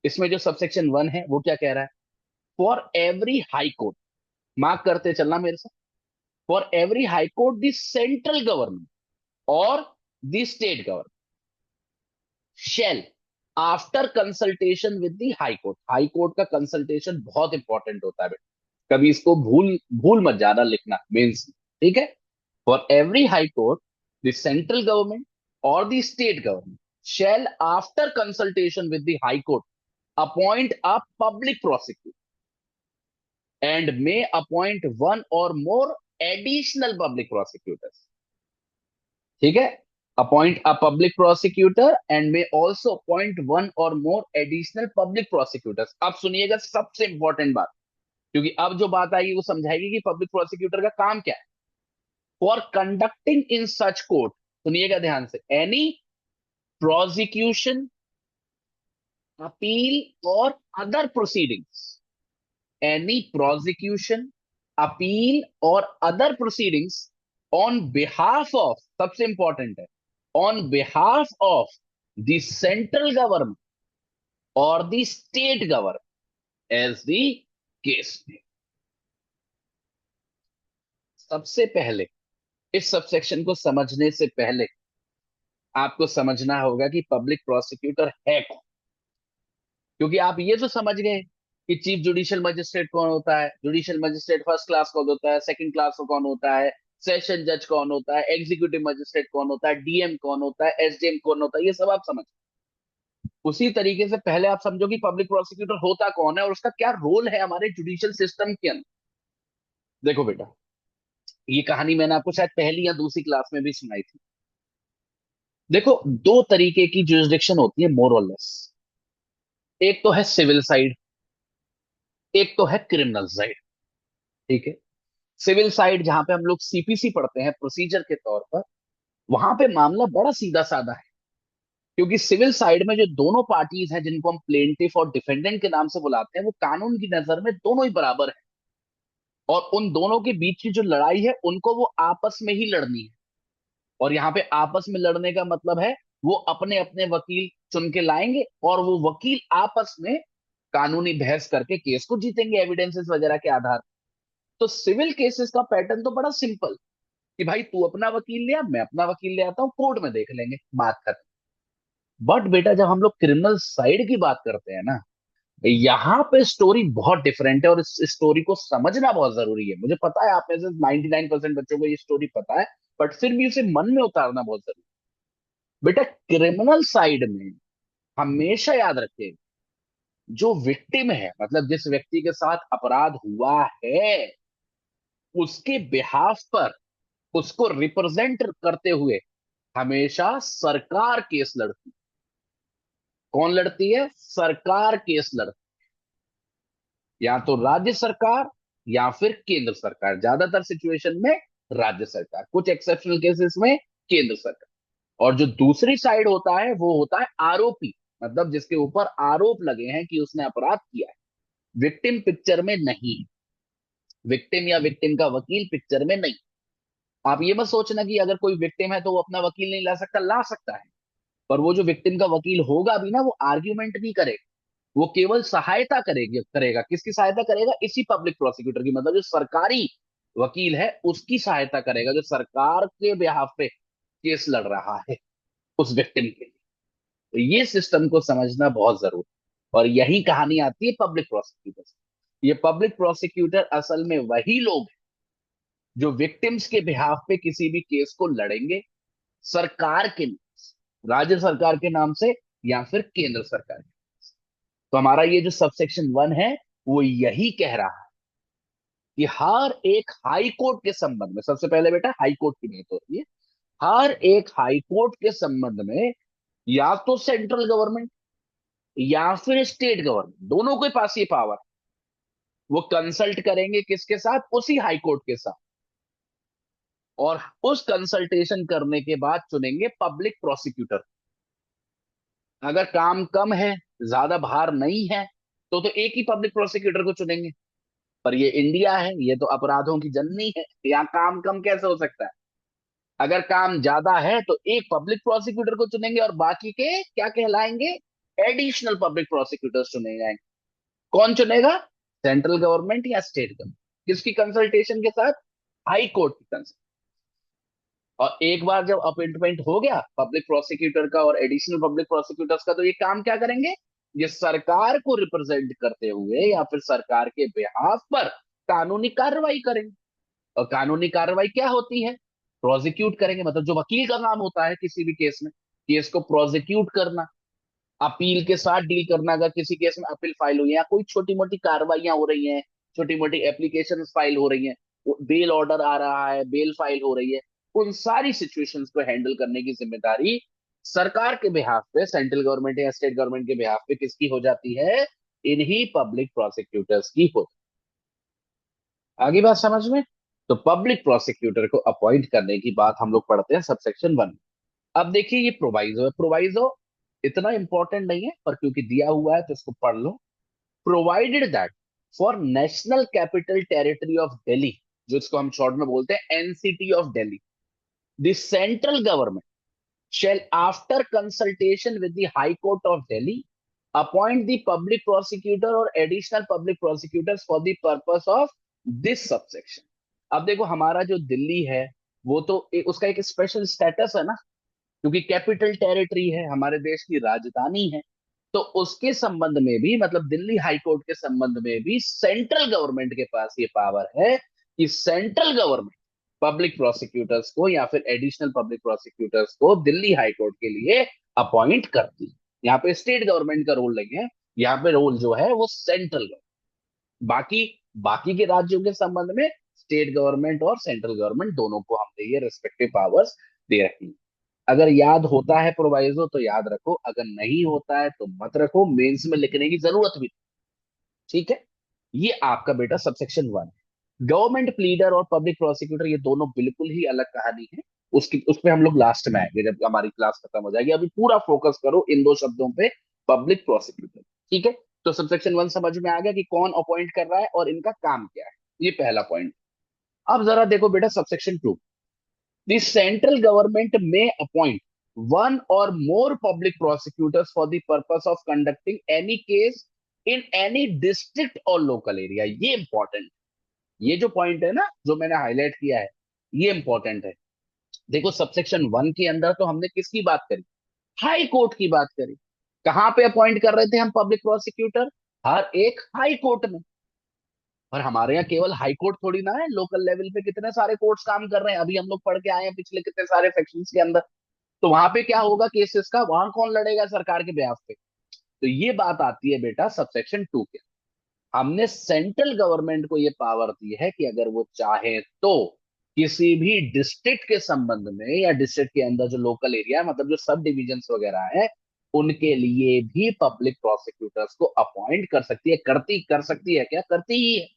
इसमें जो सबसेक्शन 1 है वो क्या कह रहा है? For every high court, mark करते चलना मेरे से, for every high court the central government और the state government shall, after consultation with the high court. High court का कंसल्टेशन बहुत इंपॉर्टेंट होता है बेटा, कभी इसको भूल भूल मत जाना लिखना मेंस में। ठीक है। For every high court the central government और the state government shall, after consultation with the high court, appoint a public prosecutor and may appoint one or more additional public prosecutors. ठीक है। Appoint a public prosecutor and may also appoint one or more additional public prosecutors. अब सुनिएगा सबसे इंपॉर्टेंट बात, क्योंकि अब जो बात आएगी वो समझाएगी कि पब्लिक प्रोसिक्यूटर का काम क्या है। For conducting in such court, सुनिएगा ध्यान से, एनी प्रोसिक्यूशन, अपील और other proceedings, any prosecution, appeal or other proceedings on behalf of, सबसे इंपॉर्टेंट है, on behalf of the central government or the state government as the case may। सबसे पहले इस सबसेक्शन को समझने से पहले आपको समझना होगा कि पब्लिक प्रोसिक्यूटर है कौन। क्योंकि आप ये तो समझ गए कि चीफ जुडिशियल मजिस्ट्रेट कौन होता है, जुडिशियल मजिस्ट्रेट फर्स्ट क्लास कौन होता है, सेकंड क्लास को कौन होता है, सेशन जज कौन होता है, एग्जीक्यूटिव मजिस्ट्रेट कौन होता है, डीएम कौन होता है, एसडीएम कौन होता है, ये सब आप समझ। उसी तरीके से पहले आप समझो कि पब्लिक प्रोसिक्यूटर होता कौन है और उसका क्या रोल है हमारे जुडिशियल सिस्टम के अंदर। देखो बेटा, ये कहानी मैंने आपको शायद पहली या दूसरी क्लास में भी सुनाई थी। देखो, दो तरीके की जुरिस्डिक्शन होती है मोर और लेस। एक तो है सिविल साइड, एक तो है क्रिमिनल साइड। ठीक है। सिविल साइड जहां पे हम लोग सीपीसी पढ़ते हैं प्रोसीजर के तौर पर, वहां पे मामला बड़ा सीधा साधा है। क्योंकि सिविल साइड में जो दोनों पार्टीज हैं जिनको हम प्लेंटिफ और डिफेंडेंट के नाम से बुलाते हैं, वो कानून की नजर में दोनों ही बराबर है। और उन दोनों के बीच की जो लड़ाई है उनको वो आपस में ही लड़नी है। और यहाँ पे आपस में लड़ने का मतलब है वो अपने अपने वकील चुन के लाएंगे और वो वकील आपस में कानूनी बहस करके केस को जीतेंगे एविडेंसेस वगैरह के आधार पर। तो सिविल केसेस का पैटर्न तो बड़ा सिंपल, कि भाई तू अपना वकील ले आ, मैं अपना वकील ले आता हूँ, कोर्ट में देख लेंगे, बात खत्म। बट बेटा जब हम लोग क्रिमिनल साइड की बात करते हैं ना, यहाँ पे स्टोरी बहुत डिफरेंट है और इस स्टोरी को समझना बहुत जरूरी है। मुझे पता है आप में से 99% बच्चों को ये स्टोरी पता है, बट फिर भी उसे मन में उतारना बहुत जरूरी है। बेटा क्रिमिनल साइड में हमेशा याद रखें, जो विक्टिम है, मतलब जिस व्यक्ति के साथ अपराध हुआ है, उसके बिहाफ पर, उसको रिप्रेजेंट करते हुए हमेशा सरकार केस लड़ती। कौन लड़ती है? सरकार केस लड़ती, या तो राज्य सरकार या फिर केंद्र सरकार। ज्यादातर सिचुएशन में राज्य सरकार, कुछ एक्सेप्शनल केसेस में केंद्र सरकार। और जो दूसरी साइड होता है वो होता है आरोपी, मतलब जिसके ऊपर आरोप लगे हैं कि उसने अपराध किया है। विक्टिम पिक्चर में नहीं, विक्टिम या विक्टिम का वकील पिक्चर में नहीं। आप ये मत सोचना कि अगर कोई विक्टिम है तो वो अपना वकील नहीं ला सकता, ला सकता है। पर वो जो विक्टिम का वकील होगा भी ना, वो आर्ग्यूमेंट नहीं करेगा, वो केवल सहायता करेगी, करेगा। किसकी सहायता करेगा? इसी पब्लिक प्रोसिक्यूटर की, मतलब जो सरकारी वकील है उसकी सहायता करेगा, जो सरकार के बिहाफ पे केस लड़ रहा है उस विक्टिम के लिए। तो ये सिस्टम को समझना बहुत जरूरी है। और यही कहानी आती है पब्लिक प्रोसिक्यूटर से। ये पब्लिक प्रोसिक्यूटर असल में वही लोग हैं जो विक्टिम्स के बिहाफ पे किसी भी केस को लड़ेंगे, सरकार के नाम से, राज्य सरकार के नाम से या फिर केंद्र सरकार के। तो हमारा ये जो सबसेक्शन 1 है वो यही कह रहा है कि हर एक हाई कोर्ट के संबंध में, सबसे पहले बेटा हाई कोर्ट की बात हो रही है, हर एक हाई कोर्ट के संबंध में या तो सेंट्रल गवर्नमेंट या फिर स्टेट गवर्नमेंट, दोनों के पास ये पावर है। वो कंसल्ट करेंगे किसके साथ? उसी हाई कोर्ट के साथ। और उस कंसल्टेशन करने के बाद चुनेंगे पब्लिक प्रोसिक्यूटर। अगर काम कम है, ज्यादा भार नहीं है, तो एक ही पब्लिक प्रोसिक्यूटर को चुनेंगे। पर ये इंडिया है, ये तो अपराधों की जननी है, यहाँ काम कम कैसे हो सकता है? अगर काम ज्यादा है तो एक पब्लिक प्रोसिक्यूटर को चुनेंगे और बाकी के क्या कहलाएंगे? एडिशनल पब्लिक प्रोसिक्यूटर्स चुने जाएंगे। कौन चुनेगा? सेंट्रल गवर्नमेंट या स्टेट गवर्नमेंट। किसकी कंसल्टेशन के साथ? हाई कोर्ट की कंसल्ट। और एक बार जब अपॉइंटमेंट हो गया पब्लिक प्रोसिक्यूटर का और एडिशनल पब्लिक प्रोसिक्यूटर्स का, तो ये काम क्या करेंगे? ये सरकार को रिप्रेजेंट करते हुए या फिर सरकार के बिहाफ पर कानूनी कार्रवाई करेंगे। और कानूनी कार्रवाई क्या होती है? प्रोसिक्यूट करेंगे, मतलब जो वकील का काम होता है किसी भी केस में, केस को प्रोसिक्यूट करना, अपील के साथ डील करना। अगर किसी केस में अपील फाइल हुई है या कोई छोटी मोटी कार्रवाइयां हो रही हैं, छोटी मोटी एप्लीकेशन फाइल हो रही हैं, बेल ऑर्डर आ रहा है, बेल फाइल हो रही है, उन सारी सिचुएशंस को हैंडल करने की जिम्मेदारी सरकार के बिहाफ पे, सेंट्रल गवर्नमेंट या स्टेट गवर्नमेंट के बिहाफ पे किसकी हो जाती है? इन्हीं पब्लिक प्रोसिक्यूटर्स की हो। आगे बात समझ में? तो पब्लिक प्रोसिक्यूटर को अपॉइंट करने की बात हम लोग पढ़ते हैं सबसेक्शन 1। अब देखिए ये प्रोवाइजो है। प्रोवाइजो इतना इंपॉर्टेंट नहीं है, पर क्योंकि दिया हुआ है तो इसको पढ़ लो। Provided that for national capital territory of Delhi, जो इसको हम शॉर्ट में बोलते हैं NCT of Delhi, the central government shall after consultation with the High Court of Delhi appoint the public prosecutor or additional public prosecutors for the purpose of this subsection। अब देखो हमारा जो दिल्ली है वो तो उसका एक स्पेशल स्टेटस है ना, क्योंकि कैपिटल टेरिटरी है, हमारे देश की राजधानी है। तो उसके संबंध में भी, मतलब दिल्ली हाई कोर्ट के संबंध में भी सेंट्रल गवर्नमेंट के पास ये पावर है कि सेंट्रल गवर्नमेंट पब्लिक प्रोसिक्यूटर्स को या फिर एडिशनल पब्लिक प्रोसिक्यूटर्स को दिल्ली हाई कोर्ट के लिए अपॉइंट करती है। यहाँ पे स्टेट गवर्नमेंट का रोल नहीं है, यहाँ पे रोल जो है वो सेंट्रल गवर्नमेंट। बाकी बाकी के राज्यों के संबंध में स्टेट गवर्नमेंट और सेंट्रल गवर्नमेंट दोनों को हमने ये रिस्पेक्टिव पावर्स दे रखी है। अगर याद होता है प्रोवाइजो तो याद रखो, अगर नहीं होता है तो मत रखो, मेंस में लिखने की जरूरत भी नहीं। ठीक है? ये आपका बेटा सबसेक्शन 1 है। गवर्नमेंट प्लीडर और पब्लिक प्रोसिक्यूटर ये दोनों बिल्कुल ही अलग कहानी है। उसकी उस पे हम लोग लास्ट में आएंगे जब हमारी क्लास खत्म हो जाएगी। अभी पूरा फोकस करो इन दो शब्दों पे, पब्लिक प्रोसिक्यूटर। ठीक है? तो सबसेक्शन 1 समझ में आ गया कि कौन अपॉइंट कर रहा है और इनका काम क्या है। ये पहला पॉइंट। अब जरा देखो बेटा subsection 2। The central government may appoint one or more public prosecutors for the purpose of conducting any case in any district or local area। ये इंपॉर्टेंट, ये जो पॉइंट है ना जो मैंने हाईलाइट किया है, ये इंपॉर्टेंट है। देखो सबसेक्शन 1 के अंदर तो हमने किसकी बात करी? हाई कोर्ट की बात करी। कहां पे अपॉइंट कर रहे थे हम पब्लिक प्रोसिक्यूटर? हर एक हाई कोर्ट में। और हमारे यहाँ केवल हाई कोर्ट थोड़ी ना है, लोकल लेवल पे कितने सारे कोर्ट्स काम कर रहे हैं, अभी हम लोग पढ़ के आए हैं पिछले कितने सारे सेक्शंस के अंदर। तो वहां पे क्या होगा केसेस का? वहां कौन लड़ेगा सरकार के बेहाफ पे? तो ये बात आती है बेटा सबसेक्शन 2 के। हमने सेंट्रल गवर्नमेंट को ये पावर दी है कि अगर वो चाहे तो किसी भी डिस्ट्रिक्ट के संबंध में या डिस्ट्रिक्ट के अंदर जो लोकल एरिया है, मतलब जो सब डिविजन वगैरह है, उनके लिए भी पब्लिक प्रोसिक्यूटर्स को अपॉइंट कर सकती है। कर सकती है क्या? करती ही है।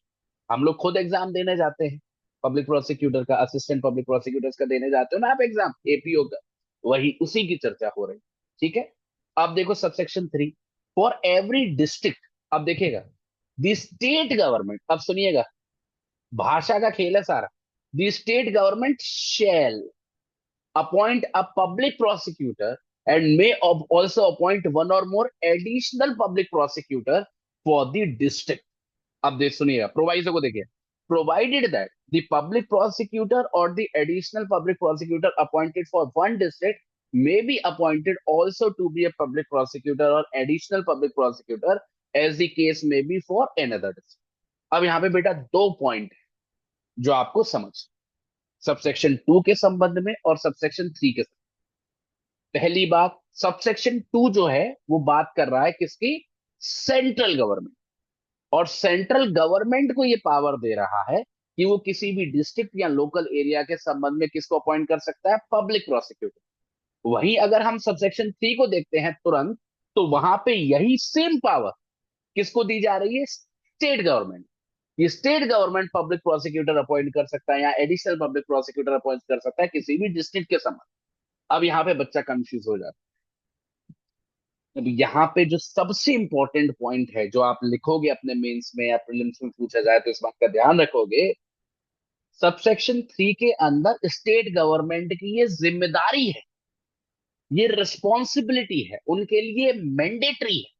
हम लोग खुद एग्जाम देने जाते हैं, पब्लिक प्रोसिक्यूटर का, असिस्टेंट पब्लिक प्रोसिक्यूटर्स का देने जाते हो ना आप एग्जाम, एपीओ का। वही उसी की चर्चा हो रही। ठीक है। अब देखो सबसेक्शन 3, फॉर एवरी डिस्ट्रिक्ट। अब देखिएगा, द स्टेट गवर्नमेंट, अब सुनिएगा, भाषा का खेल है सारा। The state government shell appoint a public prosecutor and may also appoint one or more additional public prosecutor for the district. अब देख सुनिएगा प्रोवाइजो को देखिए, provided that the public prosecutor और the additional public prosecutor appointed for one district may be appointed also to be a public prosecutor or additional public prosecutor as the case may be for another district. अब यहां पे बेटा दो पॉइंट है जो आपको समझ, सबसेक्शन 2 के संबंध में और सबसेक्शन 3 के संबंध। पहली बात, सबसेक्शन 2 जो है वो बात कर रहा है किसकी, सेंट्रल गवर्नमेंट। और सेंट्रल गवर्नमेंट को ये पावर दे रहा है कि वो किसी भी डिस्ट्रिक्ट या लोकल एरिया के संबंध में किसको अपॉइंट कर सकता है, पब्लिक प्रोसिक्यूटर। वहीं अगर हम सबसेक्शन 3 को देखते हैं तुरंत, तो वहां पे यही सेम पावर किसको दी जा रही है, स्टेट गवर्नमेंट। ये state government public prosecutor appoint कर सकता है या एडिशनल पब्लिक प्रोसिक्यूटर अपॉइंट कर सकता है किसी भी डिस्ट्रिक्ट के संबंध। अब यहाँ पे बच्चा कंफ्यूज हो जाता है। अब यहाँ पे जो सबसे इंपॉर्टेंट पॉइंट है जो आप लिखोगे अपने मेंस में या प्रीलिम्स में पूछा जाए तो इस बात का ध्यान रखोगे, सबसेक्शन 3 के अंदर स्टेट गवर्नमेंट की ये जिम्मेदारी है, ये रिस्पॉन्सिबिलिटी है, उनके लिए मैंडेटरी है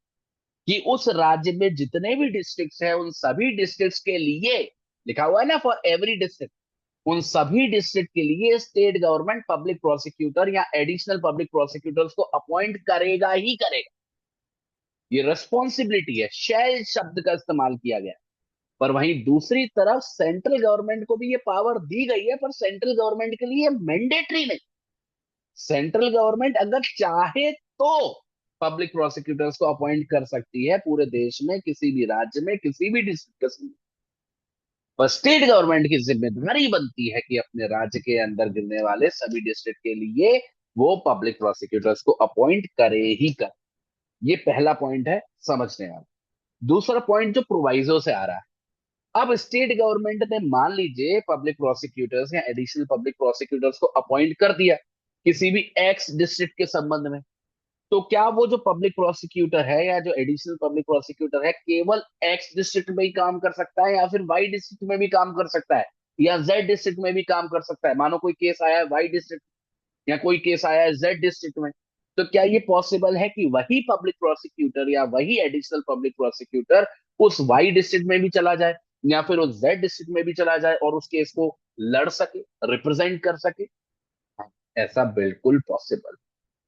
कि उस राज्य में जितने भी डिस्ट्रिक्ट्स हैं उन सभी डिस्ट्रिक्ट्स के लिए, लिखा हुआ है ना फॉर एवरी डिस्ट्रिक्ट, उन सभी डिस्ट्रिक्ट के लिए स्टेट गवर्नमेंट पब्लिक प्रोसिक्यूटर या एडिशनल पब्लिक प्रोसिक्यूटर्स को अपॉइंट करेगा ही करेगा। ये रिस्पॉन्सिबिलिटी है, शैल शब्द का इस्तेमाल किया गया। पर वहीं दूसरी तरफ सेंट्रल गवर्नमेंट को भी ये पावर दी गई है, पर सेंट्रल गवर्नमेंट के लिए मैंडेटरी नहीं। सेंट्रल गवर्नमेंट अगर चाहे तो पब्लिक प्रोसिक्यूटर्स को अपॉइंट कर सकती है पूरे देश में किसी भी राज्य में किसी भी डिस्ट्रिक्ट में। पर स्टेट गवर्नमेंट की जिम्मेदारी बनती है कि अपने राज्य के अंदर गिरने वाले सभी डिस्ट्रिक्ट के लिए वो पब्लिक प्रोसिक्यूटर्स को अपॉइंट करे ही करे। ये पहला पॉइंट है समझने वाला। दूसरा पॉइंट जो प्रोवाइजो से आ रहा है, अब स्टेट गवर्नमेंट ने मान लीजिए पब्लिक प्रोसिक्यूटर्स या एडिशनल पब्लिक प्रोसिक्यूटर्स को अपॉइंट कर दिया किसी भी एक्स डिस्ट्रिक्ट के संबंध में, तो क्या वो जो पब्लिक प्रोसिक्यूटर है या जो एडिशनल पब्लिक प्रोसिक्यूटर है केवल एक्स डिस्ट्रिक्ट में ही काम कर सकता है या फिर वाई डिस्ट्रिक्ट में भी काम कर सकता है या जेड डिस्ट्रिक्ट में भी काम कर सकता है? मानो कोई केस आया है वाई डिस्ट्रिक्ट या कोई केस आया है जेड डिस्ट्रिक्ट में, तो क्या ये पॉसिबल है कि वही पब्लिक प्रोसिक्यूटर या वही एडिशनल पब्लिक प्रोसिक्यूटर उस वाई डिस्ट्रिक्ट में भी चला जाए या फिर उस जेड डिस्ट्रिक्ट में भी चला जाए और उस केस को लड़ सके, रिप्रेजेंट कर सके? हाँ, ऐसा बिल्कुल पॉसिबल।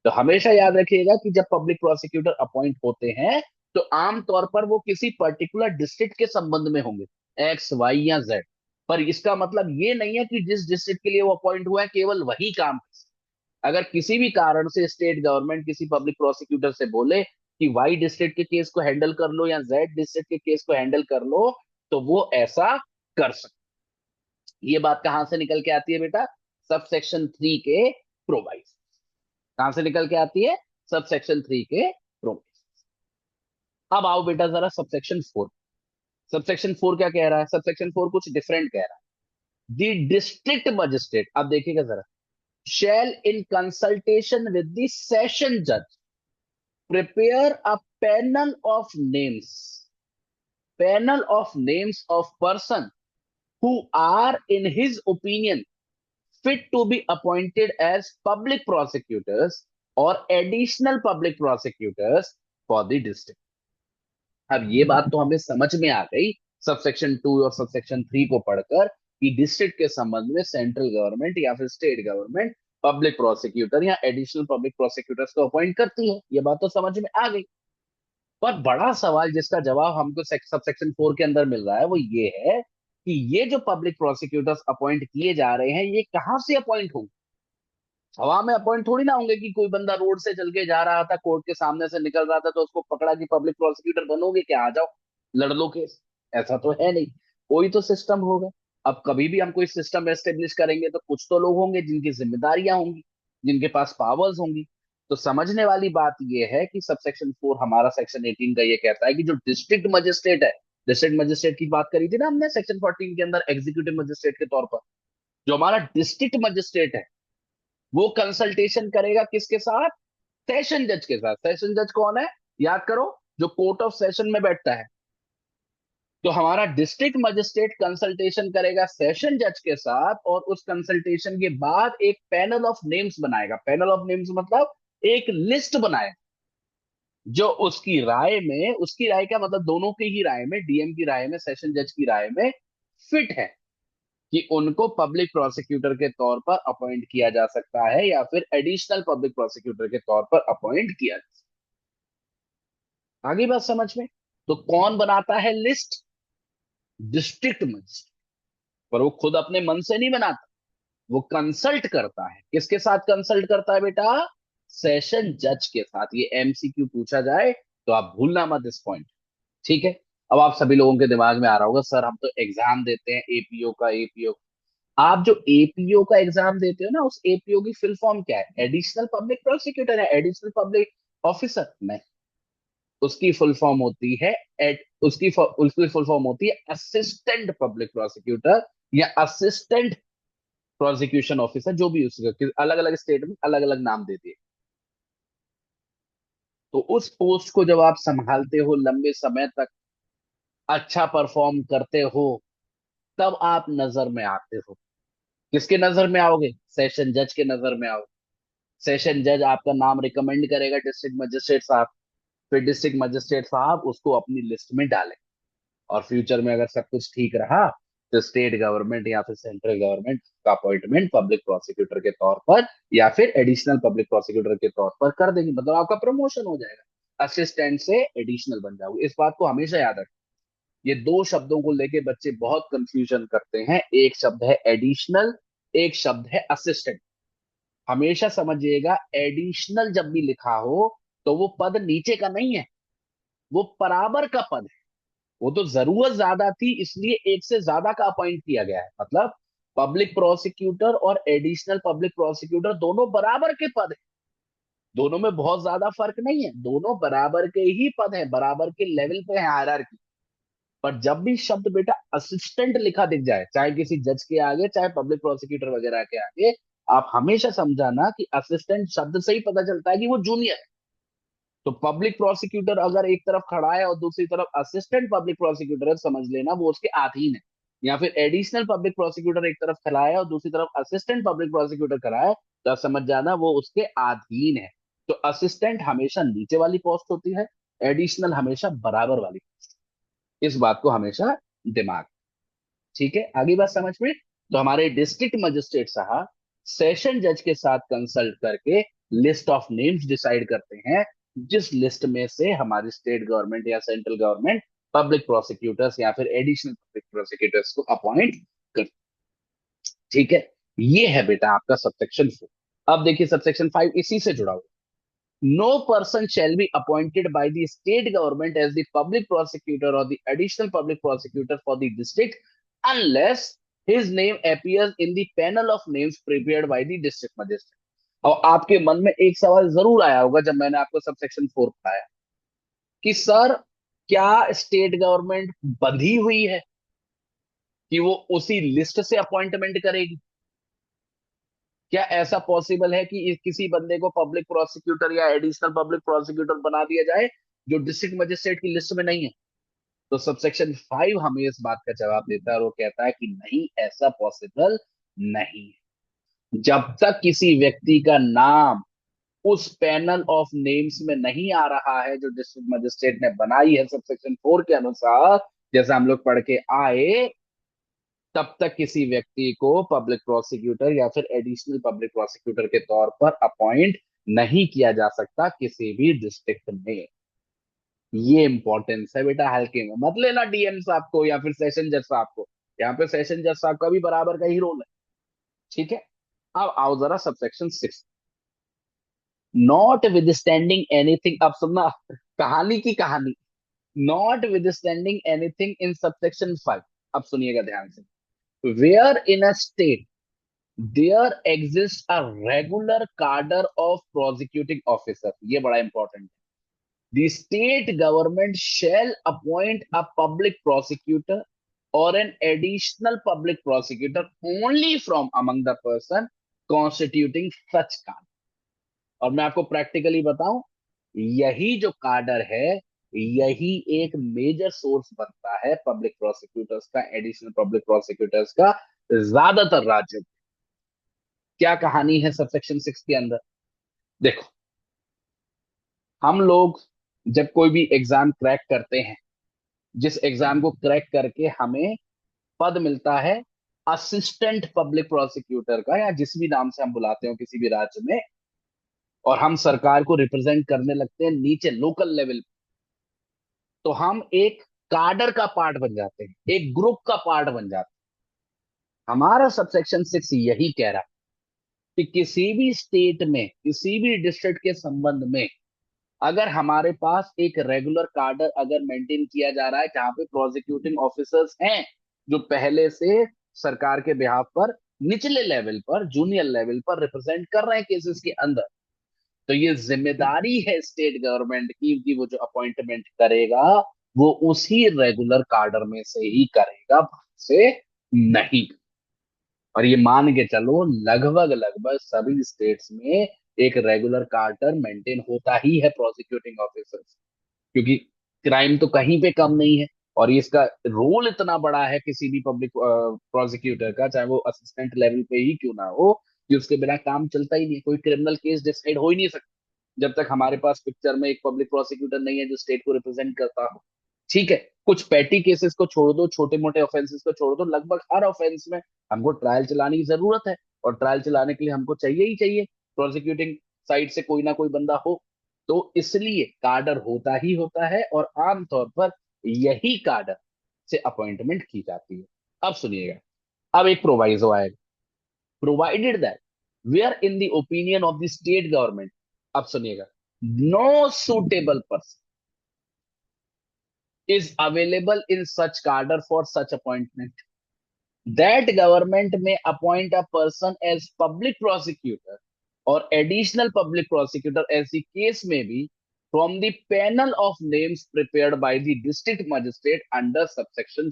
तो हमेशा याद रखिएगा कि जब पब्लिक प्रोसिक्यूटर अपॉइंट होते हैं तो आमतौर पर वो किसी पर्टिकुलर डिस्ट्रिक्ट के संबंध में होंगे, एक्स वाई या जेड। पर इसका मतलब ये नहीं है कि जिस डिस्ट्रिक्ट के लिए वो अपॉइंट हुआ है केवल वही काम कर सकते। अगर किसी भी कारण से स्टेट गवर्नमेंट किसी पब्लिक प्रोसिक्यूटर से बोले कि वाई डिस्ट्रिक्ट के केस को हैंडल कर लो या जेड डिस्ट्रिक्ट के केस को हैंडल कर लो, तो वो ऐसा कर सकते। ये बात कहां से निकल के आती है बेटा, सब सेक्शन 3 के प्रोवाइड। कहां से निकल के आती है, सब सेक्शन 3 के प्रोवाइड। अब आओ बेटा जरा सब सेक्शन 4। सब सेक्शन 4 क्या कह रहा है, सब सेक्शन 4 कुछ डिफरेंट कह रहा है। द डिस्ट्रिक्ट मजिस्ट्रेट, अब देखिएगा जरा, shall in consultation with the session judge prepare a panel of names of person who are in his opinion fit to be appointed as public prosecutors or additional public prosecutors for the district। अब ये बात तो हमें समझ में आ गई सब सेक्शन 2 और सब सेक्शन 3 को पढ़कर कि डिस्ट्रिक्ट के संबंध में सेंट्रल गवर्नमेंट या फिर स्टेट गवर्नमेंट पब्लिक प्रोसिक्यूटर या एडिशनल पब्लिक प्रोसिक्यूटर्स को अपॉइंट करती है। ये बात तो समझ में आ गई। पर बड़ा सवाल जिसका जवाब हमको सब सेक्शन 4 के अंदर मिल रहा है वो ये है कि ये जो पब्लिक प्रोसिक्यूटर्स अपॉइंट किए जा रहे हैं ये कहाँ से अपॉइंट होंगे? हवा में अपॉइंट थोड़ी ना होंगे कि कोई बंदा रोड से चल के जा रहा था, कोर्ट के सामने से निकल रहा था तो उसको पकड़ा कि पब्लिक प्रोसिक्यूटर बनोगे क्या, आ जाओ लड़ लो केस। ऐसा तो है नहीं, कोई तो सिस्टम होगा। अब कभी भी हम कोई सिस्टम एस्टेब्लिश करेंगे तो कुछ तो लोग होंगे जिनकी जिम्मेदारियां होंगी, जिनके पास पावर्स होंगी। तो समझने वाली बात यह है कि सब सेक्शन 4 हमारा सेक्शन 18 का ये कहता है कि जो डिस्ट्रिक्ट मजिस्ट्रेट है, डिस्ट्रिक्ट मजिस्ट्रेट की बात करी थी ना हमने सेक्शन 14 के अंदर एग्जीक्यूटिव मजिस्ट्रेट के तौर पर, जो हमारा डिस्ट्रिक्ट मजिस्ट्रेट है वो कंसल्टेशन करेगा किसके साथ? सेशन जज के साथ। सेशन जज कौन है? याद करो, जो कोर्ट ऑफ सेशन में बैठता है। तो हमारा डिस्ट्रिक्ट मजिस्ट्रेट कंसल्टेशन करेगा सेशन जज के साथ, और उस कंसल्टेशन के बाद एक पैनल ऑफ नेम्स बनाएगा। पैनल ऑफ नेम्स मतलब एक लिस्ट बनाए, जो उसकी राय में, उसकी राय क्या मतलब, दोनों की ही राय में, डीएम की राय में, सेशन जज की राय में फिट है कि उनको पब्लिक प्रोसिक्यूटर के तौर पर अपॉइंट किया जा सकता है, या फिर एडिशनल पब्लिक प्रोसिक्यूटर के तौर पर अपॉइंट किया जा सकता है। आगे बात समझ में? तो कौन बनाता है लिस्ट? District magistrate. पर वो खुद अपने मन से नहीं बनाता, वो कंसल्ट करता है। किसके साथ कंसल्ट करता है बेटा? सेशन जज के साथ। ये एमसीक्यू पूछा जाए तो आप भूलना मत इस पॉइंट। ठीक है। अब आप सभी लोगों के दिमाग में आ रहा होगा, सर हम तो एग्जाम देते हैं एपीओ का, एपीओ। आप जो एपीओ का एग्जाम देते हो ना, उस एपीओ की फुल फॉर्म क्या है? एडिशनल पब्लिक प्रोसिक्यूटर है, एडिशनल पब्लिक ऑफिसर नहीं। उसकी फुल फॉर्म होती है उसकी फुल फॉर्म होती है असिस्टेंट पब्लिक प्रोसिक्यूटर, या असिस्टेंट प्रोसिक्यूशन ऑफिसर, जो भी उसका अलग अलग स्टेट में अलग अलग नाम देती है। तो उस पोस्ट को जब आप संभालते हो लंबे समय तक, अच्छा परफॉर्म करते हो, तब आप नजर में आते हो। किसके नजर में आओगे? सेशन जज के नजर में आओगे। सेशन जज आपका नाम रिकमेंड करेगा डिस्ट्रिक्ट मजिस्ट्रेट साहब। फिर डिस्ट्रिक्ट मजिस्ट्रेट साहब उसको अपनी लिस्ट में डालें। और फ्यूचर में अगर सब कुछ ठीक रहा, तो स्टेट गवर्नमेंट या फिर सेंट्रल गवर्नमेंट का अपॉइंटमेंट पब्लिक प्रोसिक्यूटर के तौर पर, या फिर एडिशनल पब्लिक प्रोसिक्यूटर के तौर पर कर देंगे। मतलब आपका प्रमोशन हो जाएगा, असिस्टेंट से एडिशनल बन जाओगे। इस बात को हमेशा याद रखें। ये दो शब्दों को लेके बच्चे बहुत कंफ्यूजन करते हैं। एक शब्द है एडिशनल, एक शब्द है असिस्टेंट। हमेशा समझिएगा, एडिशनल जब भी लिखा हो तो वो पद नीचे का नहीं है, वो बराबर का पद है। वो तो जरूरत ज्यादा थी इसलिए एक से ज्यादा का अपॉइंट किया गया है। मतलब पब्लिक प्रोसिक्यूटर और एडिशनल पब्लिक प्रोसिक्यूटर दोनों बराबर के पद हैं। दोनों में बहुत ज्यादा फर्क नहीं है, दोनों बराबर के ही पद हैं, बराबर के लेवल पे है हायरार्की। पर जब भी शब्द बेटा असिस्टेंट लिखा दिख जाए, चाहे किसी जज के आगे, चाहे पब्लिक प्रोसिक्यूटर वगैरह के आगे, आप हमेशा समझाना कि असिस्टेंट शब्द से ही पता चलता है कि वो जूनियर है। तो पब्लिक प्रोसिक्यूटर अगर एक तरफ खड़ा है और दूसरी तरफ असिस्टेंट पब्लिक प्रोसिक्यूटर है, समझ लेना वो उसके अधीन है। या फिर एडिशनल पब्लिक प्रोसिक्यूटर एक तरफ खड़ा है और दूसरी तरफ असिस्टेंट पब्लिक प्रोसिक्यूटर खड़ा है, तो आप समझ जाना वो उसके अधीन है। तो असिस्टेंट हमेशा नीचे वाली पोस्ट होती है, एडिशनल हमेशा बराबर वाली। इस बात को हमेशा दिमाग। ठीक है, आगे बात समझ में? तो हमारे डिस्ट्रिक्ट मजिस्ट्रेट साहब सेशन जज के साथ कंसल्ट करके लिस्ट ऑफ नेम्स डिसाइड करते हैं, जिस लिस्ट में से हमारी स्टेट गवर्नमेंट या सेंट्रल गवर्नमेंट पब्लिक प्रोसिक्यूटर्स या फिर एडिशनल पब्लिक प्रोसिक्यूटर्स को अपॉइंट कर। ठीक है। ये है बेटा आपका सबसेक्शन 4। अब देखिए सबसेक्शन 5 इसी से जुड़ा हुआ। No person shall be appointed by the state government as the public prosecutor or the additional public prosecutor for the district unless his name appears in the panel of names prepared by the district magistrate। और आपके मन में एक सवाल जरूर आया होगा जब मैंने आपको सब सेक्शन 4 बताया, कि सर क्या स्टेट गवर्नमेंट बंधी हुई है कि वो उसी लिस्ट से अपॉइंटमेंट करेगी? क्या ऐसा पॉसिबल है कि किसी बंदे को पब्लिक प्रोसिक्यूटर या एडिशनल पब्लिक प्रोसिक्यूटर बना दिया जाए जो डिस्ट्रिक्ट मजिस्ट्रेट की लिस्ट में नहीं है? तो सबसेक्शन 5 हमें इस बात का जवाब देता है और वो कहता है कि नहीं, ऐसा पॉसिबल नहीं है। जब तक किसी व्यक्ति का नाम उस पैनल ऑफ नेम्स में नहीं आ रहा है जो डिस्ट्रिक्ट मजिस्ट्रेट ने बनाई है सबसेक्शन 4 के अनुसार, जैसा हम लोग पढ़ के आए, तब तक किसी व्यक्ति को पब्लिक प्रोसिक्यूटर या फिर एडिशनल पब्लिक प्रोसिक्यूटर के तौर पर अपॉइंट नहीं किया जा सकता किसी भी डिस्ट्रिक्ट में। ये इंपॉर्टेंस है बेटा, हल्के में मत लेना डीएम साहब को या फिर सेशन जज साहब को। यहाँ पे सेशन जज साहब का भी बराबर का ही रोल है। ठीक है। अब आओ जरा subsection 6। Notwithstanding anything, अब सुनना कहानी की कहानी। Notwithstanding anything in subsection 5। अब सुनिएगा ध्यान से। Where in a state there exists a regular cadre of prosecuting officers, ये बड़ा इंपॉर्टेंट है। The state government shall appoint a public prosecutor or an additional public prosecutor only from among the person constituting such card. और मैं आपको प्रैक्टिकली बताऊं, यही जो कार्डर है, यही एक मेजर सोर्स बनता है पब्लिक प्रोसिक्यूटर्स का, एडिशनल पब्लिक प्रोसिक्यूटर्स का, ज्यादातर राज्यों में। क्या कहानी है सबसेक्शन 6 के अंदर? देखो, हम लोग जब कोई भी एग्जाम क्रैक करते हैं, जिस एग्जाम को क्रैक करके हमें पद मिलता है असिस्टेंट पब्लिक प्रोसिक्यूटर का, या जिस भी नाम से हम बुलाते हो किसी भी राज्य में, और हम सरकार को रिप्रेजेंट करने लगते हैं नीचे लोकल लेवल, तो हम एक कार्डर का पार्ट बन जाते हैं, एक ग्रुप का पार्ट बन जाते हैं। हमारा सबसेक्शन 6 यही कह रहा है कि किसी भी स्टेट में, किसी भी डिस्ट्रिक्ट के संबंध में, अगर हमारे पास एक रेगुलर कार्डर अगर मेंटेन किया जा रहा है, जहां पे प्रोसिक्यूटिंग ऑफिसर्स हैं जो पहले से सरकार के बिहाफ पर निचले लेवल पर, जूनियर लेवल पर रिप्रेजेंट कर रहे हैं केसेस के अंदर, तो ये जिम्मेदारी है स्टेट गवर्नमेंट की कि वो जो अपॉइंटमेंट करेगा वो उसी रेगुलर कार्डर में से ही करेगा, बाहर से नहीं। और ये मान के चलो, लगभग लगभग सभी स्टेट्स में एक रेगुलर कार्डर मेंटेन होता ही है प्रोसिक्यूटिंग ऑफिसर्स, क्योंकि क्राइम तो कहीं पे कम नहीं है। और ये इसका रोल इतना बड़ा है किसी भी पब्लिक प्रोसिक्यूटर का, चाहे वो असिस्टेंट लेवल पे ही क्यों ना हो, कि उसके बिना काम चलता ही नहीं, कोई क्रिमिनल केस डिसाइड हो ही नहीं सकता जब तक हमारे पास पिक्चर में एक पब्लिक प्रोसिक्यूटर नहीं है जो स्टेट को रिप्रेजेंट करता हो। ठीक है, कुछ पैटी केसेस को छोड़ दो, छोटे मोटे ऑफेंसेस को छोड़ दो, लगभग हर ऑफेंस में हमको ट्रायल चलाने की जरूरत है, और ट्रायल चलाने के लिए हमको चाहिए ही चाहिए प्रोसिक्यूटिंग साइड से कोई ना कोई बंदा हो। तो इसलिए कार्डर होता ही होता है, और आमतौर पर यही कार्डर से अपॉइंटमेंट की जाती है। अब सुनिएगा, अब एक प्रोवाइजो आएगा, provided that where in the opinion of the state government, अब सुनिएगा, no suitable person is available in such cadre for such appointment, that government may appoint a person as public prosecutor or additional public prosecutor as the case may be, from the panel of names prepared by the district magistrate under subsection।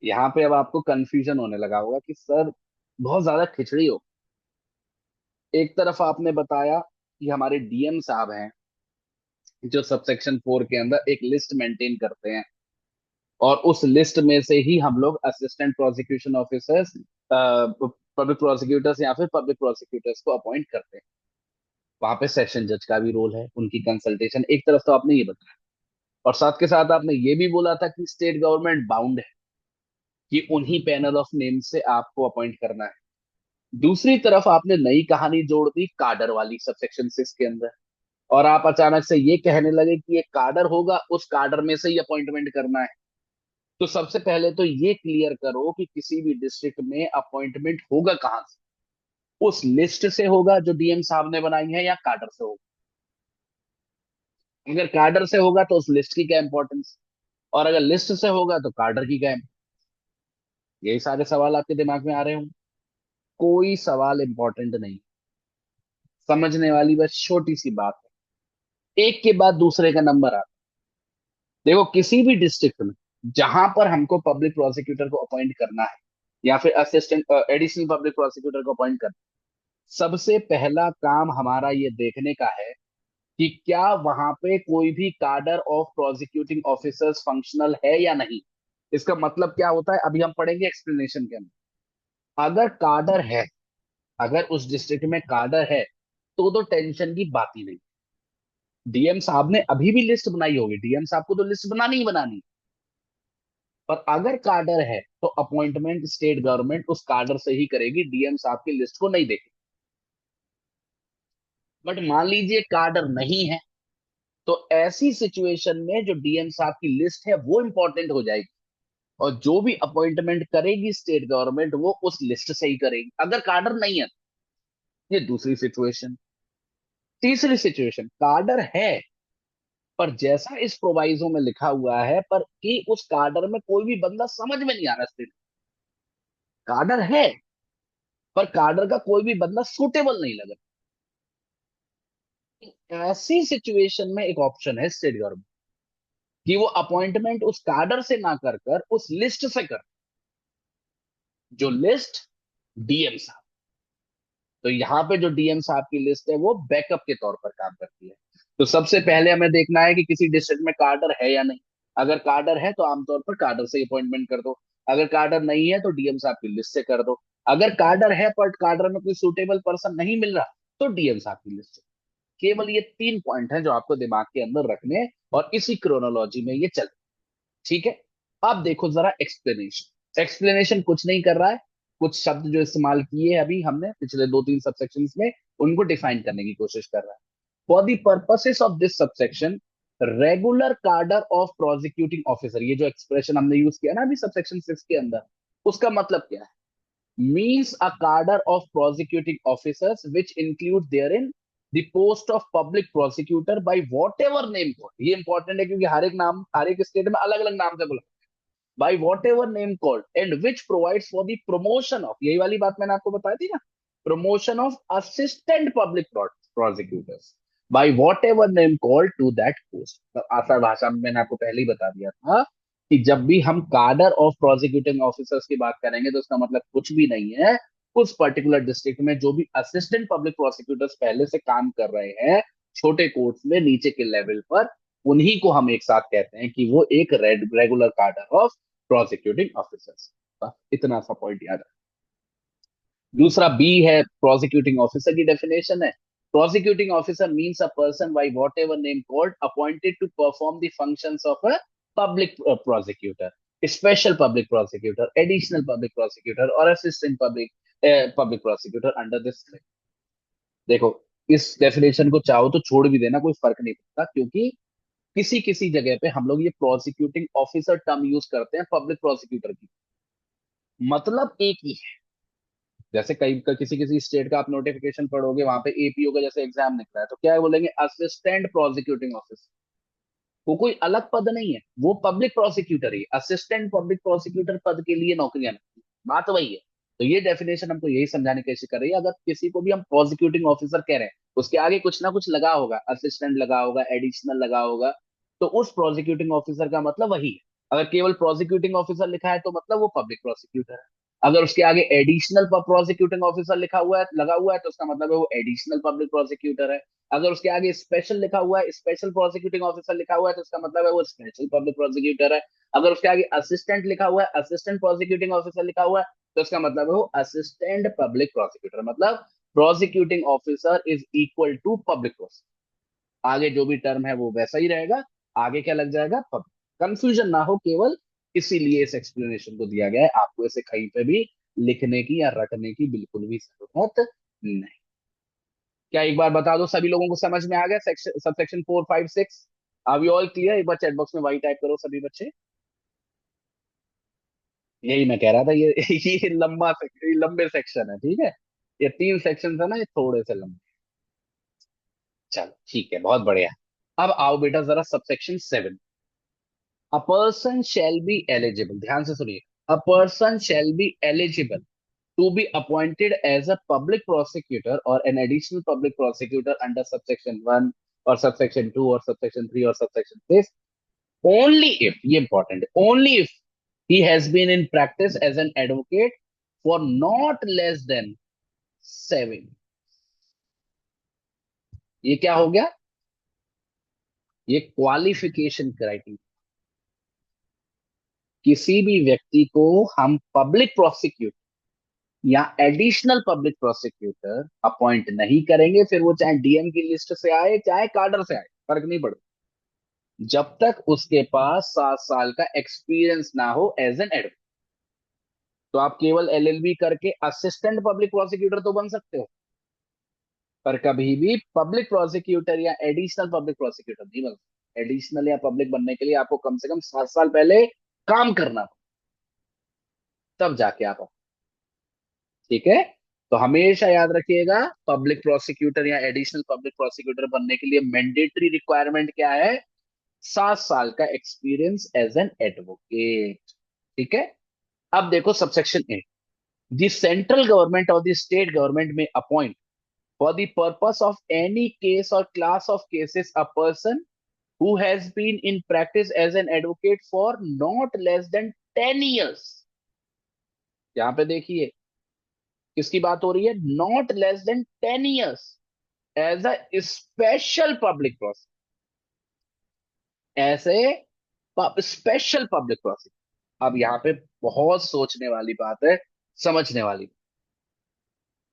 यहां पे अब आपको कंफ्यूजन होने लगा होगा कि सर बहुत ज्यादा खिचड़ी हो। एक तरफ आपने बताया कि हमारे डीएम साहब हैं जो सबसेक्शन 4 के अंदर एक लिस्ट मेंटेन करते हैं, और उस लिस्ट में से ही हम लोग assistant prosecution officers, public prosecutors या फिर पब्लिक प्रोसिक्यूटर्स को अपॉइंट करते हैं। वहां पे सेशन जज का भी रोल है, उनकी कंसल्टेशन, एक तरफ तो आपने ये बताया, और साथ के साथ आपने ये भी बोला था कि स्टेट गवर्नमेंट बाउंड है कि उन्हीं पैनल ऑफ नेम से आपको अपॉइंट करना है। दूसरी तरफ आपने नई कहानी जोड़ दी कार्डर वाली सबसेक्शन 6 के अंदर, और आप अचानक से ये कहने लगे कि एक कार्डर होगा, उस कार्डर में से ही अपॉइंटमेंट करना है। तो सबसे पहले तो ये क्लियर करो कि किसी भी डिस्ट्रिक्ट में अपॉइंटमेंट होगा कहां से? उस लिस्ट से होगा जो डीएम साहब ने बनाई है, या कार्डर से होगा? अगर कार्डर से होगा तो उस लिस्ट की क्या इंपॉर्टेंस, और अगर लिस्ट से होगा तो कार्डर की क्या importance? यही सारे सवाल आपके दिमाग में आ रहे होंगे। कोई सवाल इंपॉर्टेंट नहीं, समझने वाली बस छोटी सी बात है, एक के बाद दूसरे का नंबर आता है। देखो, किसी भी डिस्ट्रिक्ट में जहां पर हमको पब्लिक प्रोसिक्यूटर को अपॉइंट करना है, या फिर असिस्टेंट एडिशनल पब्लिक प्रोसिक्यूटर को अपॉइंट करना है, सबसे पहला काम हमारा ये देखने का है कि क्या वहां पे कोई भी कार्डर ऑफ प्रोसिक्यूटिंग ऑफिसर्स फंक्शनल है या नहीं। इसका मतलब क्या होता है, अभी हम पढ़ेंगे एक्सप्लेनेशन के अंदर। अगर कार्डर है, अगर उस डिस्ट्रिक्ट में कार्डर है, तो टेंशन की बात ही नहीं। डीएम साहब ने अभी भी लिस्ट बनाई होगी, डीएम साहब को तो लिस्ट बनानी ही बनानी, पर अगर कार्डर है तो अपॉइंटमेंट स्टेट गवर्नमेंट उस कार्डर से ही करेगी, डीएम साहब की लिस्ट को नहीं देगी। बट मान लीजिए कार्डर नहीं है, तो ऐसी सिचुएशन में जो डीएम साहब की लिस्ट है वो इंपॉर्टेंट हो जाएगी, और जो भी अपॉइंटमेंट करेगी स्टेट गवर्नमेंट वो उस लिस्ट से ही करेगी, अगर कार्डर नहीं है। ये दूसरी सिचुएशन। तीसरी सिचुएशन, कार्डर है, पर जैसा इस प्रोवाइजो में लिखा हुआ है, पर कि उस कार्डर में कोई भी बंदा समझ में नहीं आ रहा स्टेट। कार्डर है, पर कार्डर का कोई भी बंदा सूटेबल नहीं लग रहा। ऐसी सिचुएशन में एक ऑप्शन है स्टेट गवर्नमेंट कि वो अपॉइंटमेंट उस कार्डर से ना कर कर उस लिस्ट से कर। जो लिस्ट डीएम साहब, तो यहाँ पे जो डीएम साहब की लिस्ट है वो बैकअप के तौर पर काम करती है। तो सबसे पहले हमें देखना है कि किसी डिस्ट्रिक्ट में कार्डर है या नहीं। अगर कार्डर है तो आमतौर पर कार्डर से अपॉइंटमेंट कर दो। अगर कार्डर नहीं है तो डीएम साहब की लिस्ट से कर दो। अगर कार्डर है पर कार्डर में कोई सुटेबल पर्सन नहीं मिल रहा तो डीएम साहब की लिस्ट से। केवल ये 3 पॉइंट हैं जो आपको दिमाग के अंदर रखने हैं, और इसी क्रोनोलॉजी में ये चल। ठीक है। अब देखो जरा एक्सप्लेनेशन। एक्सप्लेनेशन कुछ नहीं कर रहा है, कुछ शब्द जो इस्तेमाल किए हैं अभी हमने पिछले 2-3 सबसेक्शंस में, उनको डिफाइन करने की कोशिश कर रहा है। For the purposes of this subsection, regular कार्डर ऑफ प्रोसिक्यूटिंग ऑफिसर, ये जो एक्सप्रेशन हमने यूज किया ना अभी सबसेक्शन 6 के अंदर, उसका मतलब क्या है? means a cadre of prosecuting officers which include therein the post of public prosecutor by whatever name called। ये इंपॉर्टेंट है क्योंकि हर एक नाम हर एक स्टेट में अलग अलग नाम से बोला। by whatever name called and which provides for the promotion of, यही वाली बात मैंने आपको बताई थी ना, promotion of assistant public prosecutors by whatever name called to that post। तो आसान भाषा में मैंने आपको पहले ही बता दिया था कि जब भी हम कार्डर ऑफ प्रोसिक्यूटिंग ऑफिसर्स की बात करेंगे तो उसका मतलब कुछ भी नहीं है, उस पर्टिकुलर डिस्ट्रिक्ट में जो भी असिस्टेंट पब्लिक प्रोसिक्यूटर्स पहले से काम कर रहे हैं छोटे कोर्ट्स में नीचे के लेवल पर, उन्हीं को हम एक साथ कहते हैं कि वो एक रेगुलर कार्डर ऑफ प्रोसिक्यूटिंग ऑफिसर्स। इतना सा पॉइंट याद है। दूसरा बी है प्रोसिक्यूटिंग ऑफिसर की डेफिनेशन है। Prosecuting officer means a person by whatever name called appointed to perform the functions of a public prosecutor, special public prosecutor, additional public prosecutor और assistant public prosecutor under this. देखो, इस डेफिनेशन को चाहो तो छोड़ भी देना, कोई फर्क नहीं पड़ता, क्योंकि किसी किसी जगह पे हम लोग ये प्रोसिक्यूटिंग ऑफिसर टर्म यूज करते हैं पब्लिक प्रोसिक्यूटर की, मतलब एक ही है। जैसे कई किसी किसी स्टेट का आप नोटिफिकेशन पढ़ोगे, वहां पे एपीओ का जैसे एग्जाम निकला है तो क्या बोलेंगे, असिस्टेंट प्रोसिक्यूटिंग ऑफिसर। वो कोई अलग पद नहीं है, वो पब्लिक प्रोसिक्यूटर ही, असिस्टेंट पब्लिक प्रोसिक्यूटर पद के लिए नौकरियां नहीं, बात वही है। तो ये डेफिनेशन हमको यही समझाने की कोशिश कर रही है, अगर किसी को भी हम प्रोसिक्यूटिंग ऑफिसर कह रहे हैं उसके आगे कुछ ना कुछ लगा होगा, असिस्टेंट लगा होगा, एडिशनल लगा होगा, तो उस प्रोसिक्यूटिंग ऑफिसर का मतलब वही है। अगर केवल प्रोसिक्यूटिंग ऑफिसर लिखा है तो मतलब वो पब्लिक प्रोसिक्यूटर है। अगर उसके आगे एडिशनल प्रोसिक्यूटिंग ऑफिसर लिखा हुआ है लगा हुआ है तो उसका मतलब है वो एडिशनल पब्लिक प्रोसिक्यूटर है। अगर उसके आगे स्पेशल लिखा हुआ है, स्पेशल प्रोसिक्यूटिंग ऑफिसर लिखा हुआ है तो उसका मतलब है वो स्पेशल पब्लिक प्रोसिक्यूटर है। अगर उसके आगे असिस्टेंट लिखा हुआ है, असिस्टेंट प्रोसिक्यूटिंग ऑफिसर लिखा हुआ है तो उसका मतलब है वो असिस्टेंट पब्लिक प्रोसिक्यूटर। मतलब prosecuting officer is equal to public prosecutor. आगे जो भी टर्म है वो वैसा ही रहेगा, आगे क्या लग जाएगा, पब्लिक। कंफ्यूजन ना हो केवल, इसीलिए इस एक्सप्लेनेशन को दिया गया है, आपको इसे कहीं पे भी लिखने की या रटने की बिल्कुल भी जरूरत नहीं। क्या एक बार बता दो, सभी लोगों को समझ में आ गया section subsection 4, 5, 6? Are we all clear? एक बार चैट बॉक्स में वाई टाइप करो सभी बच्चे। यही मैं कह रहा था, ये ये लंबा ये लंबे सेक्शन है, ठीक है। ये 3 सेक्शन है ना, ये थोड़े से लंबे। चलो ठीक है, बहुत बढ़िया। अब आओ बेटा जरा subsection 7। A person shall be eligible, ध्यान से सुनिए। A person shall be eligible to be appointed as a public prosecutor or an additional public prosecutor under subsection 1 or subsection 2 or subsection 3 or subsection 6 only if, ये important है, only if he has been in practice as an advocate for not less than 7। ये क्या हो गया, ये क्वालिफिकेशन क्राइटेरिया। किसी भी व्यक्ति को हम पब्लिक प्रोसिक्यूटर या एडिशनल पब्लिक प्रोसिक्यूटर अपॉइंट नहीं करेंगे, फिर वो चाहे डीएम की लिस्ट से आए चाहे कार्डर से आए, फर्क नहीं पड़ता, जब तक उसके पास 7 साल का एक्सपीरियंस ना हो एज एन एडवोकेट। तो आप केवल एलएलबी करके असिस्टेंट पब्लिक प्रोसिक्यूटर तो बन सकते हो, पर कभी भी पब्लिक प्रोसिक्यूटर या एडिशनल पब्लिक प्रोसिक्यूटर नहीं बन सकते। एडिशनल या पब्लिक बनने के लिए आपको कम से कम 7 साल पहले काम करना, तब जाके आप, ठीक है। तो हमेशा याद रखिएगा, पब्लिक प्रोसिक्यूटर या एडिशनल पब्लिक प्रोसिक्यूटर बनने के लिए मैंडेटरी रिक्वायरमेंट क्या है, 7 साल का एक्सपीरियंस एज एन एडवोकेट। ठीक है। अब देखो सबसेक्शन 8। द सेंट्रल गवर्नमेंट और the state government may appoint for the purpose of any case और class of cases a person who has been in practice as an advocate for not less than 10 years। यहाँ पे देखिए किसकी बात हो रही है, not less than 10 years as a special public prosecutor, ऐसे स्पेशल पब्लिक प्रोसिक्यूटर। अब यहाँ पे बहुत सोचने वाली बात है, समझने वाली।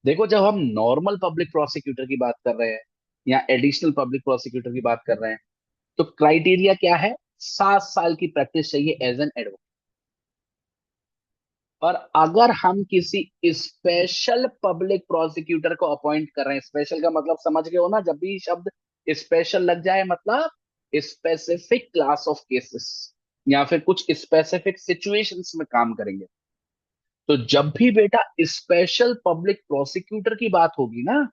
देखो जब हम नॉर्मल पब्लिक प्रोसिक्यूटर की बात कर रहे हैं या एडिशनल पब्लिक प्रोसिक्यूटर की बात कर रहे हैं, तो क्राइटेरिया क्या है, 7 साल की प्रैक्टिस चाहिए एज एन एडवोकेट। और अगर हम किसी स्पेशल पब्लिक प्रोसिक्यूटर को अपॉइंट कर रहे हैं, स्पेशल का मतलब समझ गए हो ना, जब भी शब्द स्पेशल लग जाए मतलब स्पेसिफिक क्लास ऑफ केसेस या फिर कुछ स्पेसिफिक सिचुएशंस में काम करेंगे। तो जब भी बेटा स्पेशल पब्लिक प्रोसिक्यूटर की बात होगी ना,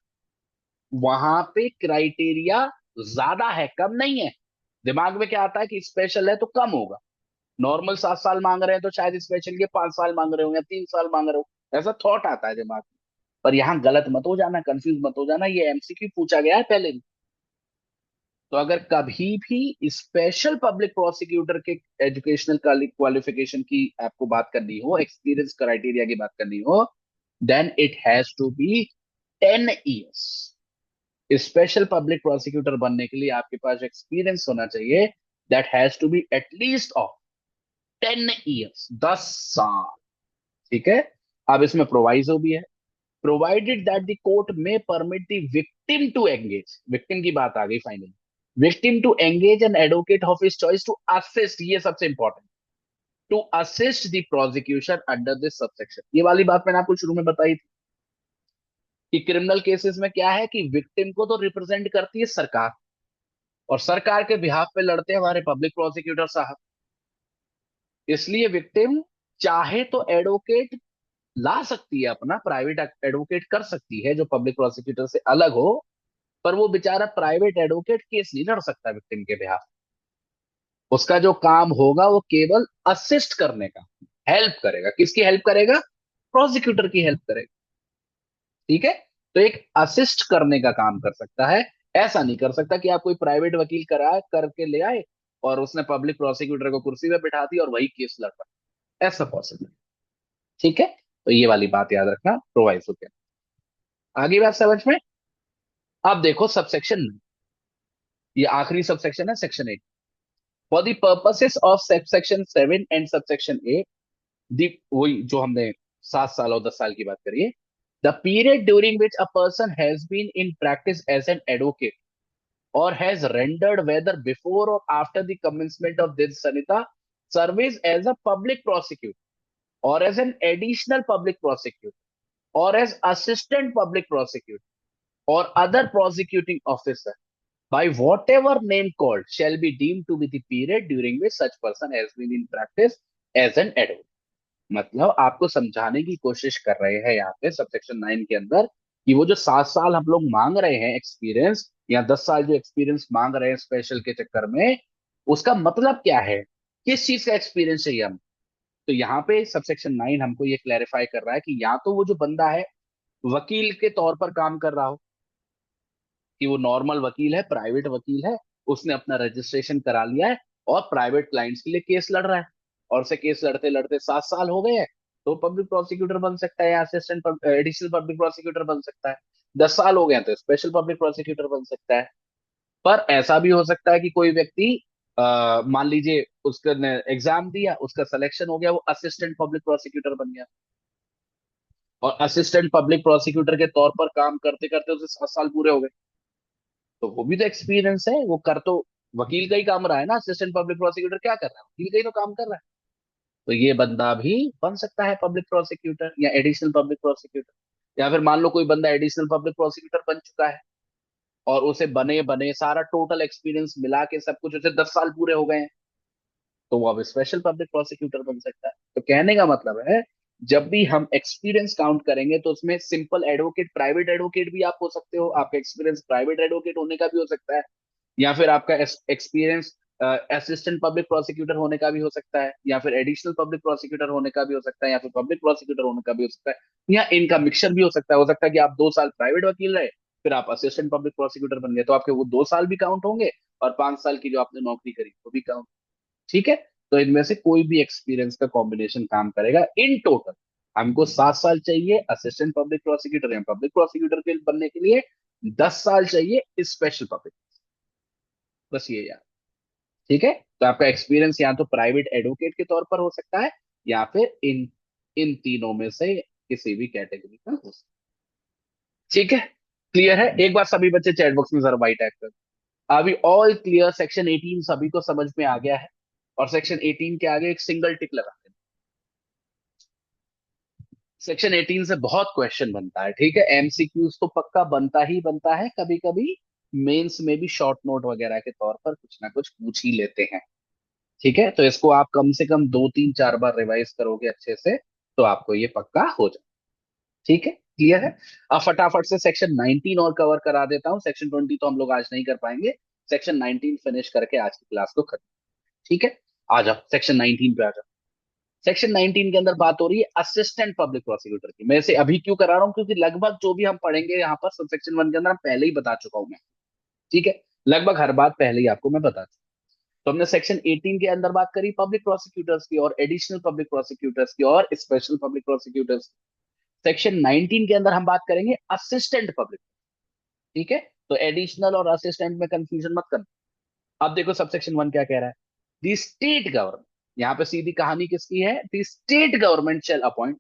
वहां पे क्राइटेरिया ज्यादा है, कम नहीं है। दिमाग में क्या आता है कि स्पेशल है तो कम होगा। नॉर्मल 7 साल मांग रहे हैं तो शायद स्पेशल के 5 साल मांग रहे हो या 3 साल मांग रहे हो, ऐसा थॉट आता है दिमाग में। पर यहाँ गलत मत हो जाना, कंफ्यूज मत हो जाना, ये एमसीक्यू पूछा गया है पहले भी। तो अगर कभी भी स्पेशल पब्लिक प्रोसिक्यूटर के एजुकेशनल क्वालिफिकेशन की आपको बात करनी हो, एक्सपीरियंस क्राइटेरिया की बात करनी हो, then it has to be 10 years। Special public prosecutor बनने के लिए आपके पास एक्सपीरियंस होना चाहिए, that has to be at least of 10 years, 10 साल। ठीक है। अब इसमें प्रोवाइजो भी है, provided that the court may permit the victim to engage, victim की बात आ गई फाइनली, victim to engage an advocate of his choice to assist, ये सबसे important, to assist the prosecution under this subsection. ये वाली बात मैंने आपको शुरू में बताई थी कि क्रिमिनल केसेस में क्या है कि विक्टिम को तो रिप्रेजेंट करती है सरकार, और सरकार के बिहाफ पे लड़ते हैं हमारे पब्लिक प्रोसिक्यूटर साहब। इसलिए विक्टिम चाहे तो एडवोकेट ला सकती है, अपना प्राइवेट एडवोकेट कर सकती है जो पब्लिक प्रोसिक्यूटर से अलग हो, पर वो बेचारा प्राइवेट एडवोकेट केस नहीं लड़ सकता विक्टिम के बिहाफ। उसका जो काम होगा वो केवल असिस्ट करने का, हेल्प करेगा। किसकी हेल्प करेगा, प्रोसिक्यूटर की हेल्प करेगा। ठीक है। तो एक असिस्ट करने का काम कर सकता है। ऐसा नहीं कर सकता कि आप कोई प्राइवेट वकील करा करके ले आए और उसने पब्लिक प्रोसिक्यूटर को कुर्सी पे बिठा दी और वही केस लड़ रहा, ऐसा पॉसिबल। ठीक है। तो ये वाली बात याद रखना, प्रोवाइस होते हैं। आगे बात समझ में। अब देखो सबसेक्शन, ये आखिरी सबसेक्शन है, section 8। For the purposes of subsection 7 and subsection 8, दी वही जो हमने 7 साल और 10 साल की बात करी है, the period during which a person has been in practice as an advocate or has rendered whether before or after the commencement of this sanita service as a public prosecutor or as an additional public prosecutor or as assistant public prosecutor or other prosecuting officer by whatever name called shall be deemed to be the period during which such person has been in practice as an advocate। मतलब आपको समझाने की कोशिश कर रहे हैं यहाँ पे सबसेक्शन 9 के अंदर कि वो जो 7 साल हम लोग मांग रहे हैं एक्सपीरियंस, या 10 साल जो एक्सपीरियंस मांग रहे हैं स्पेशल के चक्कर में, उसका मतलब क्या है, किस चीज का एक्सपीरियंस चाहिए हम। तो यहाँ पे सबसेक्शन 9 हमको ये क्लैरिफाई कर रहा है कि या तो वो जो बंदा है वकील के तौर पर काम कर रहा हो, कि वो नॉर्मल वकील है, प्राइवेट वकील है, उसने अपना रजिस्ट्रेशन करा लिया है और प्राइवेट क्लाइंट्स के लिए केस लड़ रहा है, और से केस लड़ते लड़ते 7 साल हो गए हैं, तो पब्लिक प्रोसिक्यूटर बन सकता है या असिस्टेंट एडिशनल पब्लिक प्रोसिक्यूटर बन सकता है। 10 साल हो गए हैं तो स्पेशल पब्लिक प्रोसिक्यूटर बन सकता है। पर ऐसा भी हो सकता है कि कोई व्यक्ति मान लीजिए उसका एग्जाम दिया, उसका सिलेक्शन हो गया, वो असिस्टेंट पब्लिक प्रोसिक्यूटर बन गया, और असिस्टेंट पब्लिक प्रोसिक्यूटर के तौर पर काम करते करते उसे 7 साल पूरे हो गए। तो वो भी तो एक्सपीरियंस है, वो कर तो वकील का ही काम रहा है ना, असिस्टेंट पब्लिक प्रोसिक्यूटर क्या कर रहा है, वकील का ही तो काम कर रहा है। तो ये बंदा भी बन सकता है पब्लिक प्रोसिक्यूटर या एडिशनल पब्लिक प्रोसिक्यूटर। या फिर मान लो कोई बंदा एडिशनल पब्लिक प्रोसिक्यूटर बन चुका है और उसे बने बने सारा टोटल एक्सपीरियंस मिला के सब कुछ, उसे 10 साल पूरे हो गए हैं, तो वो अब स्पेशल पब्लिक प्रोसिक्यूटर बन सकता है। तो कहने का मतलब है, जब भी हम एक्सपीरियंस काउंट करेंगे तो उसमें सिंपल एडवोकेट, प्राइवेट एडवोकेट भी आप हो सकते हो, आपका एक्सपीरियंस प्राइवेट एडवोकेट होने का भी हो सकता है, या फिर आपका एक्सपीरियंस असिस्टेंट पब्लिक प्रोसिक्यूटर होने का भी हो सकता है, या फिर एडिशनल पब्लिक प्रोसिक्यूटर होने का भी हो सकता है, या फिर पब्लिक प्रोसिक्यूटर होने का भी हो सकता है, या इनका मिक्सचर भी हो सकता है। हो सकता है कि आप 2 साल प्राइवेट वकील रहे, फिर आप असिस्टेंट पब्लिक प्रोसिक्यूटर बन गए, तो आपके वो 2 साल भी काउंट होंगे और 5 साल की जो आपने नौकरी करी वो भी काउंट। ठीक है। तो इनमें से कोई भी एक्सपीरियंस का कॉम्बिनेशन काम करेगा इन टोटल। हमको 7 साल चाहिए असिस्टेंट पब्लिक प्रोसिक्यूटर या पब्लिक प्रोसिक्यूटर के बनने के लिए, 10 साल चाहिए स्पेशल पब्लिक। बस ये यार। ठीक है, तो आपका एक्सपीरियंस या तो प्राइवेट एडवोकेट के तौर पर हो सकता है, या फिर इन इन तीनों में से किसी भी कैटेगरी का हो सकता है। ठीक है, क्लियर है? एक बार सभी बच्चे चैट बॉक्स में जरा वाइट टाइप कर। अभी ऑल क्लियर, सेक्शन 18 सभी को समझ में आ गया है। और सेक्शन 18 के आगे एक सिंगल टिक लगा देना। सेक्शन 18 से बहुत क्वेश्चन बनता है, ठीक है, एमसीक्यूज तो पक्का बनता ही बनता है, कभी कभी मेंस में भी शॉर्ट नोट वगैरह के तौर पर कुछ ना कुछ पूछ ही लेते हैं। ठीक है, तो इसको आप कम से कम 2 3 4 बार रिवाइज करोगे अच्छे से, तो आपको ये पक्का हो जाए। ठीक है, क्लियर है? अब फटाफट से सेक्शन 19 और कवर करा देता हूँ, सेक्शन 20 तो हम लोग आज नहीं कर पाएंगे। सेक्शन 19 फिनिश करके आज की क्लास को खत्म। ठीक है, आ जाओ सेक्शन 19 पे आ जाओ। सेक्शन 19 के अंदर बात हो रही है असिस्टेंट पब्लिक प्रोसिक्यूटर की। मैं इसे अभी क्यों करा रहा हूं, क्योंकि लगभग जो भी हम पढ़ेंगे यहाँ पर सब सेक्शन 1 के अंदर हम पहले ही बता चुका हूं मैं। ठीक है, लगभग हर बात पहले ही आपको मैं बता चुका। तो हमने सेक्शन 18 के अंदर बात करी पब्लिक प्रोसिक्यूटर्स की और एडिशनल पब्लिक प्रोसिक्यूटर्स की और स्पेशल पब्लिक प्रोसिक्यूटर्स की। सेक्शन 19 के अंदर हम बात करेंगे असिस्टेंट पब्लिक। ठीक है, तो एडिशनल और असिस्टेंट में कंफ्यूजन मत करना। अब देखो सब सेक्शन 1 क्या कह रहा है। द स्टेट गवर्नमेंट, यहाँ पे सीधी कहानी किसकी है, the state government shall appoint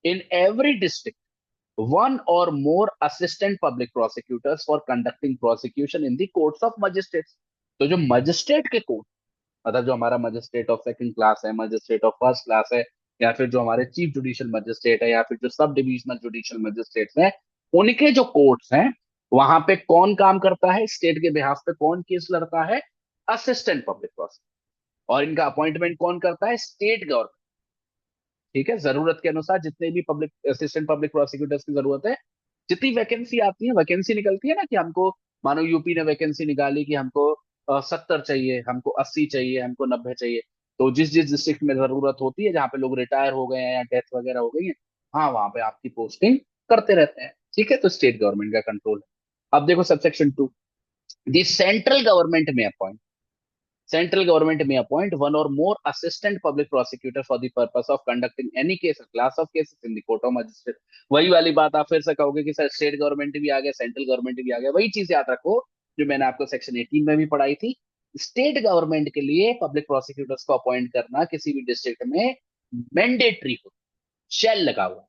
in every district one or more assistant public prosecutors for conducting prosecution in the courts of magistrates। तो जो मजिस्ट्रेट के कोर्ट, मतलब जो हमारा मजिस्ट्रेट ऑफ सेकंड क्लास है, मजिस्ट्रेट ऑफ फर्स्ट क्लास है, या फिर जो हमारे चीफ जुडिशियल मजिस्ट्रेट है, या फिर जो सब डिविजनल जुडिशियल मजिस्ट्रेट हैं, उनके जो कोर्ट्स हैं, वहां पे कौन काम करता है, स्टेट के बिहाफ पे कौन केस लड़ता है, असिस्टेंट पब्लिक प्रोसिक्यूटर। और इनका अपॉइंटमेंट कौन करता है, स्टेट गवर्नमेंट। ठीक है, जरूरत के अनुसार जितने भी पब्लिक असिस्टेंट पब्लिक प्रोसिक्यूटर्स की जरूरत है, जितनी वैकेंसी आती है, वैकेंसी निकलती है ना, कि हमको मानो यूपी ने वैकेंसी निकाली कि हमको 70 चाहिए, हमको 80 चाहिए, हमको 90 चाहिए। तो जिस जिस डिस्ट्रिक्ट में जरूरत होती है, जहाँ पे लोग रिटायर हो गए हैं या डेथ वगैरह हो गई है, हाँ वहां पे आपकी पोस्टिंग करते रहते हैं। ठीक है, तो स्टेट गवर्नमेंट का कंट्रोल है। अब देखो subsection 2, the central government may appoint, Central government may appoint one or more assistant public prosecutor for the purpose of conducting any case or class of cases in the court of magistrate। वही वाली बात आप फिर से कहोगे कि सर स्टेट गवर्नमेंट भी आ गया, सेंट्रल गवर्नमेंट भी आ गया। वही चीज याद रखो जो मैंने आपको सेक्शन 18 में भी पढ़ाई थी। स्टेट गवर्नमेंट के लिए पब्लिक प्रोसिक्यूटर्स को अपॉइंट करना किसी भी डिस्ट्रिक्ट में मैंडेटरी हो, शेल लगा हुआ।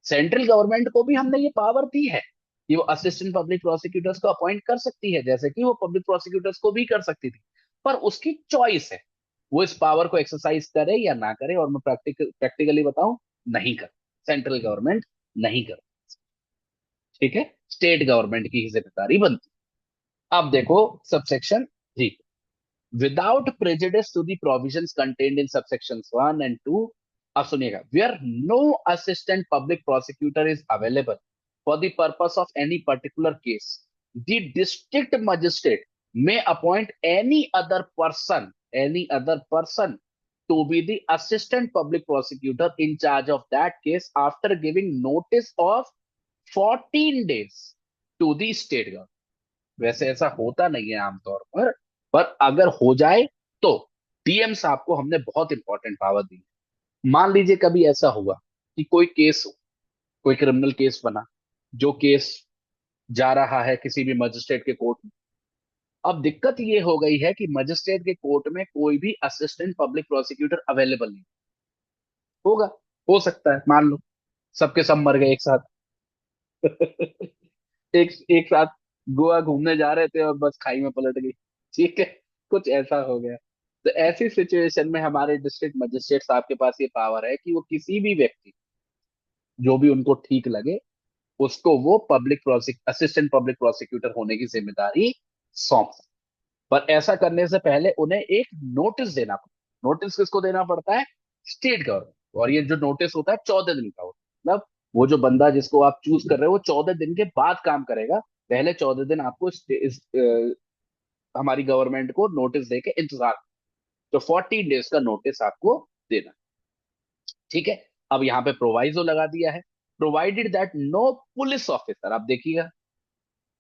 सेंट्रल गवर्नमेंट को भी हमने ये पावर दी है कि वो असिस्टेंट पब्लिक प्रोसिक्यूटर्स को अपॉइंट कर सकती है, जैसे कि वो पब्लिक प्रोसिक्यूटर्स को भी कर सकती थी। पर उसकी चॉइस है, वो इस पावर को एक्सरसाइज करे या ना करे। और मैं प्रैक्टिकली बताऊं, नहीं कर, सेंट्रल गवर्नमेंट नहीं कर। ठीक है, स्टेट गवर्नमेंट की ही जिम्मेदारी बनती। अब देखो सबसेक्शन जी, without prejudice to the provisions contained in subsections 1 and 2। अब सुनिएगा, where no assistant public prosecutor is available for the purpose of any particular case, the district magistrate may appoint any other person to be the assistant public prosecutor in charge of that case after giving notice of 14 days to the state government। वैसे ऐसा होता नहीं है आमतौर पर अगर हो जाए तो डीएम साहब को हमने बहुत इंपॉर्टेंट पावर दी है। मान लीजिए कभी ऐसा हुआ कि कोई केस हो, कोई क्रिमिनल केस बना, जो केस जा रहा है किसी भी मजिस्ट्रेट के कोर्ट में। अब दिक्कत ये हो गई है कि मजिस्ट्रेट के कोर्ट में कोई भी असिस्टेंट पब्लिक प्रोसिक्यूटर अवेलेबल नहीं होगा। हो सकता है मान लो सबके सब मर गए एक साथ एक एक साथ गोवा घूमने जा रहे थे और बस खाई में पलट गई। ठीक है, कुछ ऐसा हो गया। तो ऐसी सिचुएशन में हमारे डिस्ट्रिक्ट मजिस्ट्रेट साहब के पास ये पावर है कि वो किसी भी व्यक्ति, जो भी उनको ठीक लगे, उसको वो असिस्टेंट पब्लिक प्रोसिक्यूटर होने की जिम्मेदारी सौंप सकते। पर ऐसा करने से पहले उन्हें एक नोटिस देना पड़ता। नोटिस किसको देना पड़ता है, स्टेट गवर्नमेंट। और ये जो नोटिस होता है 14 दिन का होता है। मतलब वो जो बंदा जिसको आप चूज कर रहे हो वो 14 दिन के बाद काम करेगा। पहले 14 दिन आपको हमारी गवर्नमेंट को नोटिस देके इंतजार, तो 14 डेज का नोटिस आपको देना। ठीक है, अब यहाँ पे प्रोवाइजो लगा दिया है, provided that no police officer. आप देखिएगा,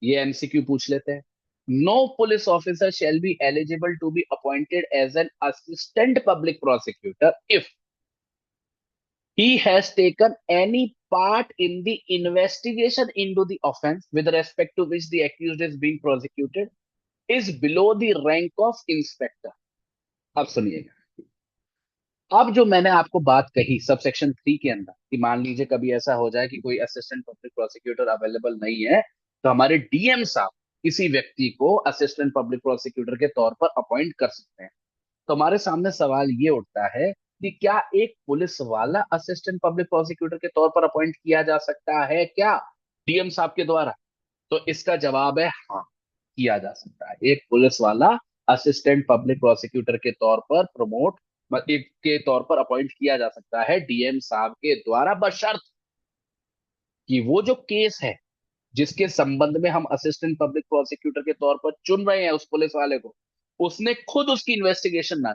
ये एमसीक्यू पूछ लेते हैं। No police officer shall be eligible to be appointed as an assistant public prosecutor if he has taken any part in the investigation into the offense with respect to which the accused is being prosecuted is below the rank of inspector. अब सुनिएगा, अब जो मैंने आपको बात कही सब सेक्शन 3 के अंदर कि मान लीजिए कभी ऐसा हो जाए कि कोई असिस्टेंट पब्लिक प्रोसिक्यूटर अवेलेबल नहीं है, तो हमारे डीएम साहब किसी व्यक्ति को असिस्टेंट पब्लिक प्रोसिक्यूटर के तौर पर अपॉइंट कर सकते हैं। तो हमारे सामने सवाल ये उठता है कि क्या एक पुलिस वाला असिस्टेंट पब्लिक प्रोसिक्यूटर के तौर पर अपॉइंट किया जा सकता है क्या डीएम साहब के द्वारा? तो इसका जवाब है हाँ, किया जा सकता है। एक पुलिस वाला असिस्टेंट पब्लिक प्रोसिक्यूटर के तौर पर प्रमोट के तौर पर अपॉइंट किया जा सकता है डीएम साहब के द्वारा, बशर्त कि वो जो केस है जिसके संबंध में हम असिस्टेंट पब्लिक प्रोसिक्यूटर के तौर पर चुन रहे हैं उस पुलिस वाले को, उसने खुद उसकी इन्वेस्टिगेशन ना,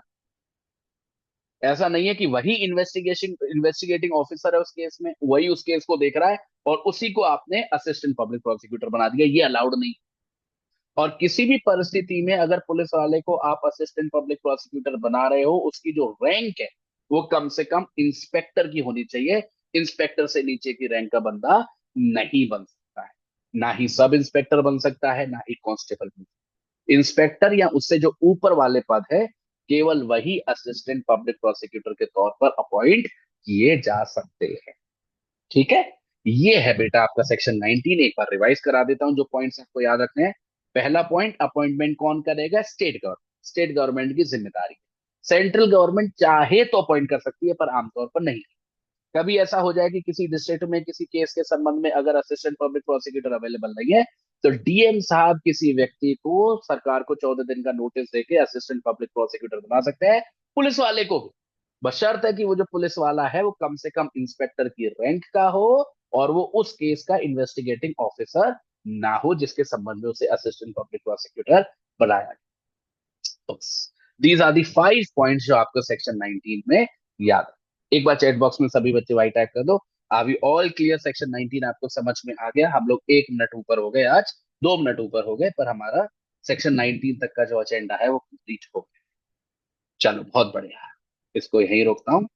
ऐसा नहीं है कि वही इन्वेस्टिगेटिंग ऑफिसर है उस केस में, वही उस केस को देख रहा है और उसी को आपने असिस्टेंट पब्लिक प्रोसिक्यूटर बना दिया, ये अलाउड नहीं। और किसी भी परिस्थिति में अगर पुलिस वाले को आप असिस्टेंट पब्लिक प्रोसिक्यूटर बना रहे हो, उसकी जो रैंक है वो कम से कम इंस्पेक्टर की होनी चाहिए। इंस्पेक्टर से नीचे की रैंक का बंदा नहीं बन सकता है, ना ही सब इंस्पेक्टर बन सकता है, ना ही कांस्टेबल बन सकता है। इंस्पेक्टर या उससे जो ऊपर वाले पद है, केवल वही असिस्टेंट पब्लिक प्रोसिक्यूटर के तौर पर अपॉइंट किए जा सकते हैं। ठीक है, ये है बेटा आपका सेक्शन 19। एक बार रिवाइज करा देता हूं जो पॉइंट्स आपको याद रखने हैं। पहला पॉइंट, अपॉइंटमेंट कौन करेगा? स्टेट गवर्नमेंट, स्टेट गवर्नमेंट की जिम्मेदारी। सेंट्रल गवर्नमेंट चाहे तो अपॉइंट कर सकती है पर आमतौर पर नहीं। कभी ऐसा हो जाए कि किसी डिस्ट्रिक्ट में किसी केस के संबंध में अगर असिस्टेंट पब्लिक प्रोसिक्यूटर अवेलेबल नहीं है, तो डीएम साहब किसी व्यक्ति को, सरकार को 14 दिन का नोटिस देके असिस्टेंट पब्लिक प्रोसिक्यूटर बना सकते हैं, पुलिस वाले को भी, बशर्त है कि वो जो पुलिस वाला है वो कम से कम इंस्पेक्टर की रैंक का हो और वो उस केस का इन्वेस्टिगेटिंग ऑफिसर ना हो जिसके संबंध में उसे असिस्टेंट पब्लिक प्रोसिक्यूटर बनाया गया। दीज आर दी 5 पॉइंट्स जो आपको सेक्शन 19 में याद है। एक बार चैट बॉक्स में सभी बच्चे वाई टाइप कर दो, are we all clear? Section 19 आपको समझ में आ गया? हम लोग 1 मिनट ऊपर हो गए, आज 2 मिनट ऊपर हो गए, पर हमारा सेक्शन 19 तक का जो एजेंडा है वो कंप्लीट हो गया। चलो बहुत बढ़िया, इसको यहीं रोकता हूँ।